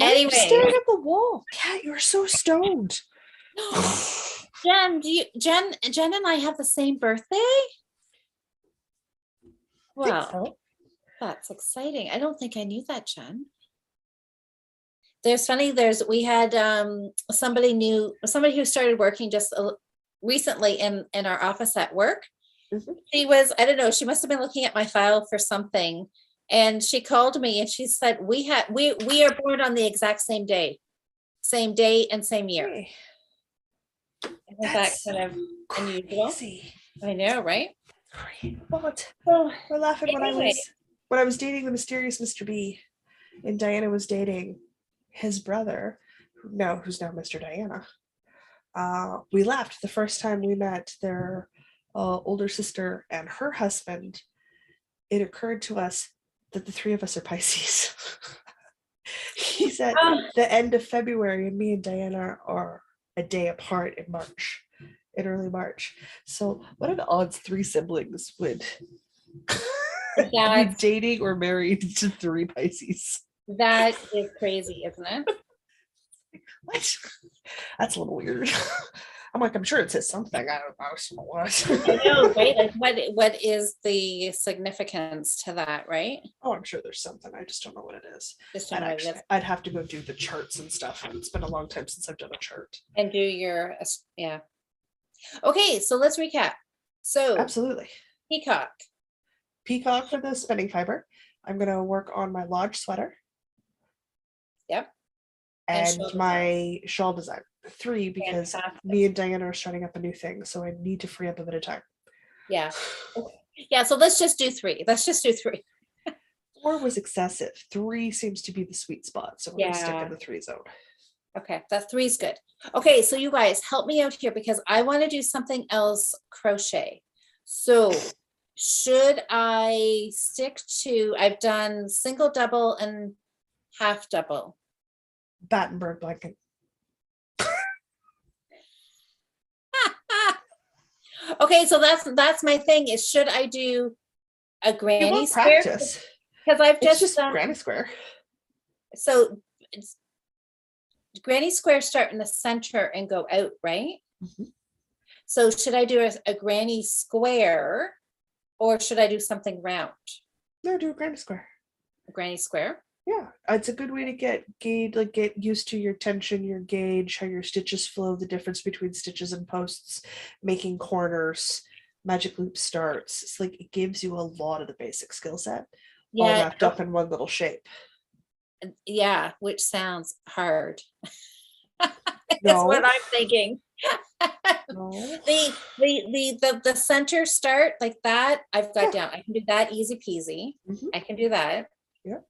Anyway, staring at the wall. Kat, you're so stoned. Jen, Jen and I have the same birthday? Well, so. That's exciting. I don't think I knew that, Jen. We had somebody who started working just recently in our office at work. Mm-hmm. She was, I don't know, she must have been looking at my file for something, and she called me and she said, we are born on the exact same day and same year. Hey. Isn't that kind of unusual? Crazy. I know, right? But we're laughing anyway. When I was dating the mysterious Mr. B, and Diana was dating his brother, who's now Mr. Diana. We laughed the first time we met their older sister and her husband. It occurred to us that the 3 of us are Pisces. He's at the end of February, and me and Diana are a day apart in early March. So what are the odds 3 siblings would be dating or married to 3 Pisces? That is crazy, isn't it? What? That's a little weird. I'm like, I'm sure it says something. I don't know what. I know, right? Like, what is the significance to that, right? Oh, I'm sure there's something. I just don't know what it is. I'd have to go do the charts and stuff. And it's been a long time since I've done a chart. And do your, yeah. Okay, so let's recap. So absolutely. Peacock for the spinning fiber. I'm going to work on my lodge sweater. Yep. And my shawl design. 3, because me and Diana are starting up a new thing, so I need to free up a bit of time. Yeah. Yeah, so let's just do 3. 4 was excessive. 3 seems to be the sweet spot, so we're going to stick in the 3 zone. Okay, that 3 is good. Okay, so you guys help me out here, because I want to do something else crochet. So should I stick to, I've done single, double, and half double. Battenberg blanket. Okay, so that's my thing is should I do a You granny want square? practice. Because I've It's just just done, granny square. so it's granny square start in the center and go out, right? Mhm. So should I do a granny square or should I do something round? No, do a granny square. A granny square? Yeah, it's a good way to get used to your tension, your gauge, how your stitches flow, the difference between stitches and posts, making corners, magic loop starts. It's like it gives you a lot of the basic skill set all Yeah, wrapped up in one little shape. yeah, which sounds hard. Is what No, I'm thinking. no. The center start like that, I've got Yeah. down. I can do that easy peasy. Mhm. I can do that. Yeah.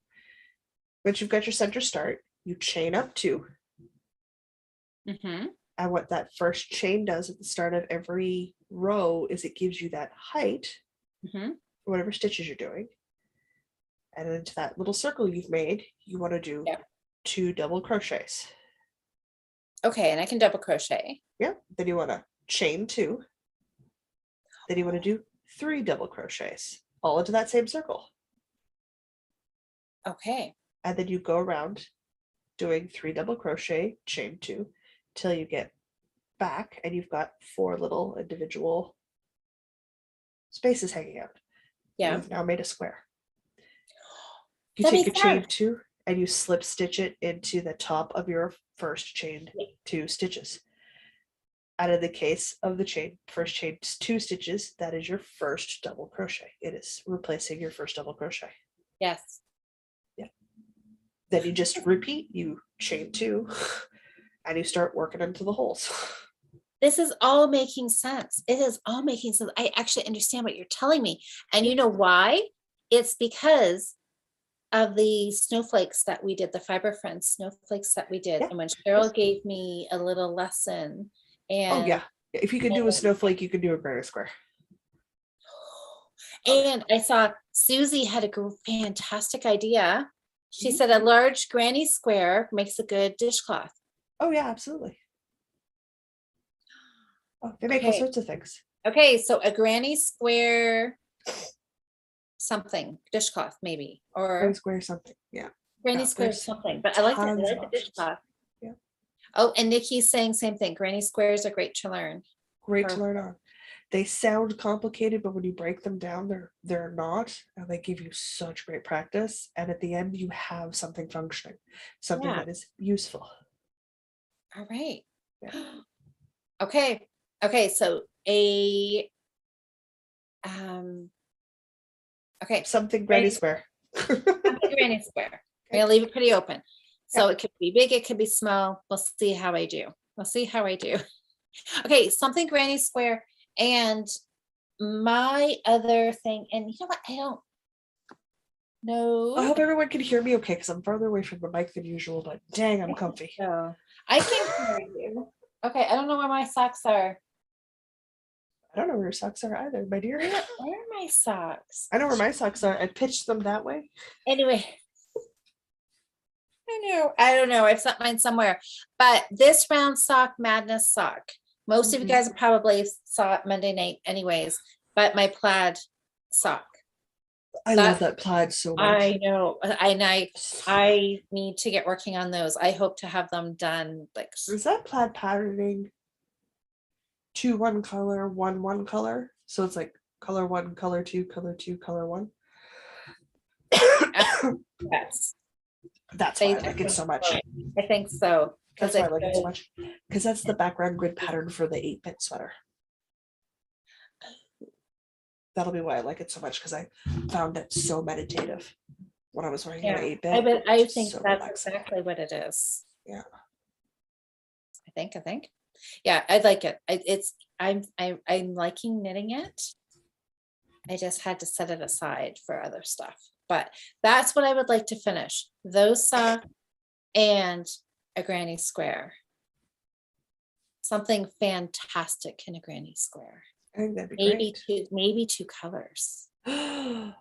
Once you've got your center start, you chain up two. Mm-hmm. And what that first chain does at the start of every row is it gives you that height Mm-hmm. for whatever stitches you're doing. And into that little circle you've made, you want to do Yeah. 2 double crochets. Okay, and I can double crochet. Yeah. Then you want to chain 2. Then you want to do 3 double crochets all into that same circle. Okay. And then you go around doing 3 double crochet, chain 2 till you get back and you've got 4 little individual spaces hanging out. Yeah. You've now made a square. You That take makes your chain sense. 2 and you slip stitch it into the top of your first chained Yeah. 2 stitches. And in the case of the first chain 2 stitches, that is your first double crochet. It is replacing your first double crochet. Yes. Yeah. Then you just repeat, you chain 2 and you start working into the holes. This is all making sense. It is all making sense. I actually understand what you're telling me. And you know why? It's because of the snowflakes that we did, the Fiber Friends snowflakes that we did. Yeah. And when Cheryl gave me a little lesson Oh and yeah. If you can do a snowflake, you can do a granny square. and I saw Susie had a fantastic idea. She Mhm. said a large granny square makes a good dishcloth. Oh yeah, absolutely. Oh, they make all Okay. sorts of things. Okay, so a granny square something, dishcloth maybe, Granny or square something. Yeah. granny Yeah, square there's something, but I like it. I tons of like the options. dishcloth. Yeah. Oh, and Nikki's saying same thing. Granny squares are great to learn. Great to Or learn on. They sound complicated, but when you break them down, they're not, and they give you such great practice. And at the end, you have something functioning, something yeah. that is useful. All right. Yeah. Okay. Okay. So a okay. Something granny Granny, square. something granny square. I'm gonna leave it pretty open. So Yeah. it could be big, it could be small. We'll see how I do. We'll see how I do. Okay, something granny square. And my other thing, and you know what? I don't I know. hope everyone can hear me okay because I'm farther away from the mic than usual, but dang, I'm comfy. So I can hear you. Okay, I don't know where my socks are. I don't know where your socks are either, my dear. Where are my socks? I know where my socks are. I pitched them that way. Anyway, I don't know. I've set mine somewhere. But this round sock madness sock. Most of you guys probably saw it Monday night, anyways. But my plaid sock. I love that plaid so much. I know, and I need to get working on those. I hope to have them done like. Is that plaid patterning 2 1 color 1 1 color? So it's like color 1 color 2 color 2 color 1. Yes, That's why I like it so much. I think so. That's why I like it so much. Because that's the background grid pattern for the 8-bit sweater. That'll be why I like it so much because I found it so meditative when I was wearing an 8-bit. I think so that's relaxing. exactly what it is. Yeah. I think. Yeah, I like it. I'm liking knitting it. I just had to set it aside for other stuff. But that's what I would like to finish. Those socks and a granny square. Something fantastic in a granny square. I think that'd be great. Maybe two colors. Don't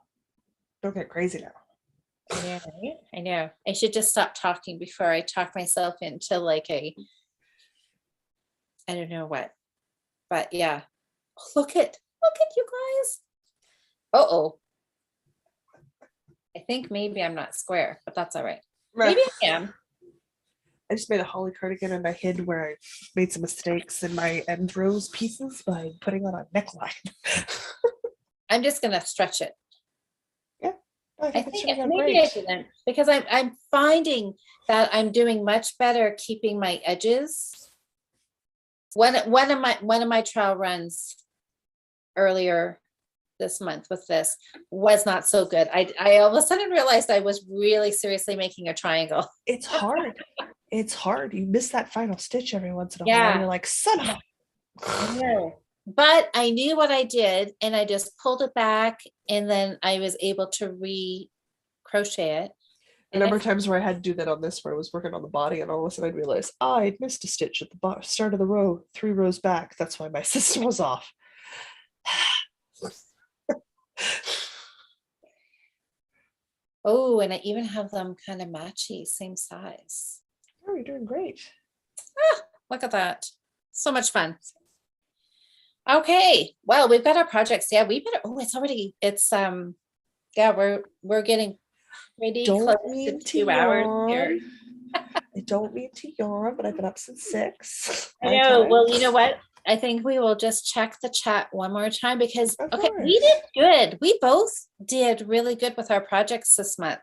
get crazy now. I know, right? I know. I should just stop talking before I talk myself into like I don't know what. But yeah. Look at you guys. Uh-oh. I think maybe I'm not square, but that's all right. Maybe I am. I just made a holly cardigan and I hid where I made some mistakes in my end rows pieces by putting on a neckline. I'm just gonna stretch it. Yeah, I I think it's think turning out maybe I great. didn't, because I'm finding that I'm doing much better keeping my edges. One of my trial runs earlier this month with this was not so good. I all of a sudden realized I was really seriously making a triangle. It's hard. It's hard. You miss that final stitch every once in a while. Yeah, You're like, son of a. I know. But I knew what I did and I just pulled it back and then I was able to crochet it. A And number of times where I had to do that on this, where I was working on the body, and all of a sudden I'd realize, I'd missed a stitch at the start of the row, 3 rows back. That's why my system was off. oh, and I even have them kind of matchy, same size. Oh, you're doing great. Ah, look at that. So much fun. Okay, well, we've got our projects. Yeah, we better, oh, yeah, we're getting pretty close Don't to mean 2 hours here. yawn. I don't mean to yawn, but I've been up since 6. I My know. time. Well, you know what? I think we will just check the chat one more time because, Of okay, we course. did good. We both did really good with our projects this month.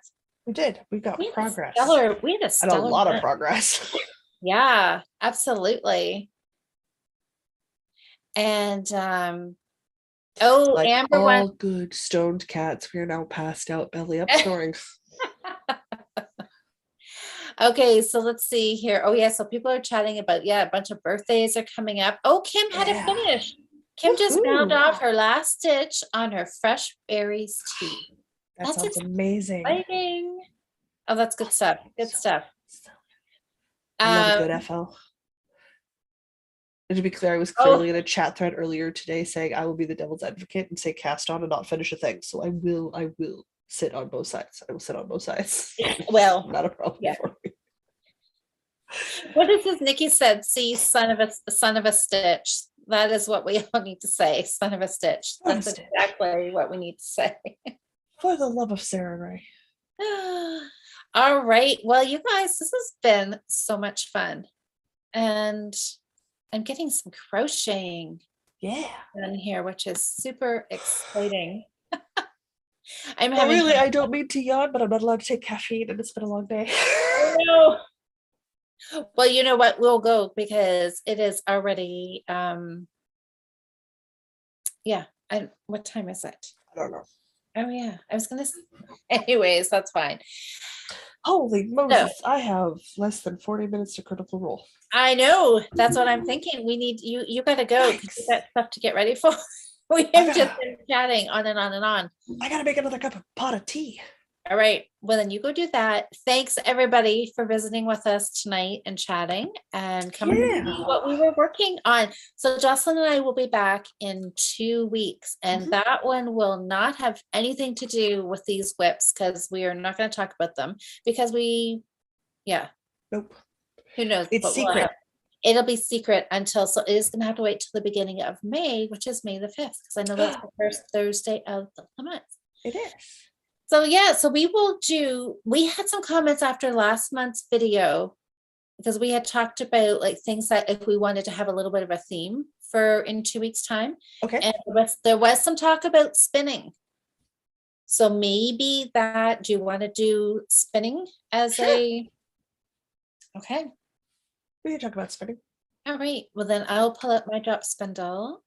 We did. We got We had a progress. we had a And a stellar lot of month. progress. Yeah, absolutely. And oh, Like Amber all wants good stoned cats, we are now passed out, belly up, snoring. okay, so let's see here. Oh, yeah, so people are chatting about, yeah, a bunch of birthdays are coming up. Oh, Kim had Yeah. a finish. Kim just bound Woohoo. off her last stitch on her fresh berries tea. That That's sounds amazing. exciting. Oh, that's good stuff. Good stuff. I love a good FL. And to be clear, I was clearly in a chat thread earlier today saying I will be the devil's advocate and say cast on and not finish a thing. So I will sit on both sides. I will sit on both sides. Well, not a problem yeah. for me. What is this? Nikki said, see, son of a stitch. That is what we all need to say. Son of a stitch. That's exactly what we need to say. For the love of Sarah Ray. All right. Well, you guys, this has been so much fun. And I'm getting some crocheting done here, which is super exciting. I don't mean to yawn, but I'm not allowed to take caffeine and it's been a long day. No. Well, you know what? We'll go because it is already yeah. What time is it? I don't know. Oh yeah. I was gonna anyways, that's fine. Holy Moses, I have less than 40 minutes to critical role. I know. That's what I'm thinking. We need you gotta go because you got stuff to get ready for. We have just been chatting on and on and on. I gotta make another pot of tea. All right. Well, then you go do that. Thanks everybody for visiting with us tonight and chatting and coming to see what we were working on. So Jocelyn and I will be back in 2 weeks, and that one will not have anything to do with these WIPs because we are not going to talk about them because nope. Who knows? It's secret. It'll be secret until, so it is going to have to wait till the beginning of May, which is May the 5th, because I know that's the first Thursday of the month. It is. So yeah, so we had some comments after last month's video because we had talked about like things that if we wanted to have a little bit of a theme for in 2 weeks time. Okay. And there was some talk about spinning. So maybe do you want to do spinning as okay. We can talk about spinning. All right. Well, then I'll pull up my drop spindle.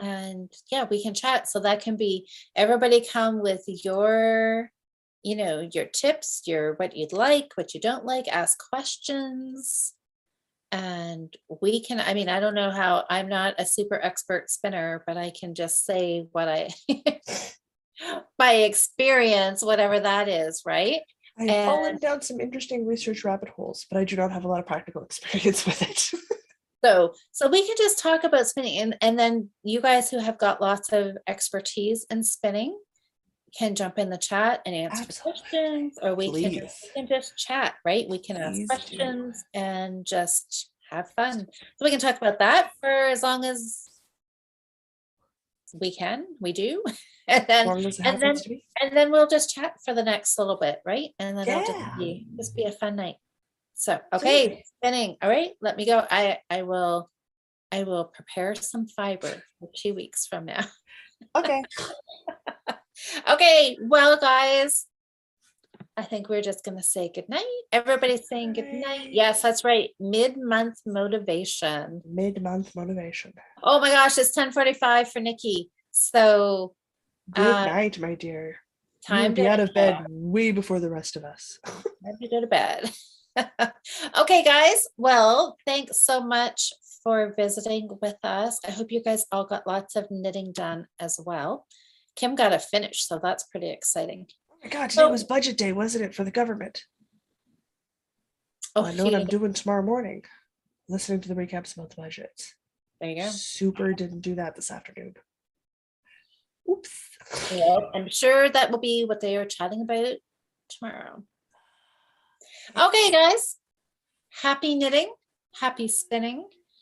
And yeah, we can chat. So that can be everybody come with your tips, what you'd like, what you don't like, ask questions. And we can, I mean, I don't know how, I'm not a super expert spinner, but I can just say what by experience, whatever that is, right? I've fallen down some interesting research rabbit holes, but I do not have a lot of practical experience with it. So we can just talk about spinning and then you guys who have got lots of expertise in spinning can jump in the chat and answer questions, or we can just chat, right? We can ask questions and just have fun. So we can talk about that for as long as we do. And As then, long as it and then, happens to be. and then we'll just chat for the next little bit, right? And then it'll Yeah. just be a fun night. So, Absolutely. okay, spinning. All right, let me go. I will prepare some fiber for 2 weeks from now. Okay. Okay, well, guys, I think we're just gonna say good night. Everybody's saying good night. Yes, that's right. Mid-month motivation. Mid-month motivation. Oh my gosh, it's 10:45 for Nikki. So Good night, my dear. time You'll be to out of bed way before the rest of us. time to go to bed. Okay, guys. Well, thanks so much for visiting with us. I hope you guys all got lots of knitting done as well. Kim got a finish, so that's pretty exciting. Oh my God, today was budget day, wasn't it, for the government? Oh, I know what I'm doing tomorrow morning. Listening to the recaps about the budgets. there you go. Super didn't do that this afternoon. Oops. Well, I'm sure that will be what they are chatting about tomorrow. Okay, guys. Happy knitting, happy spinning.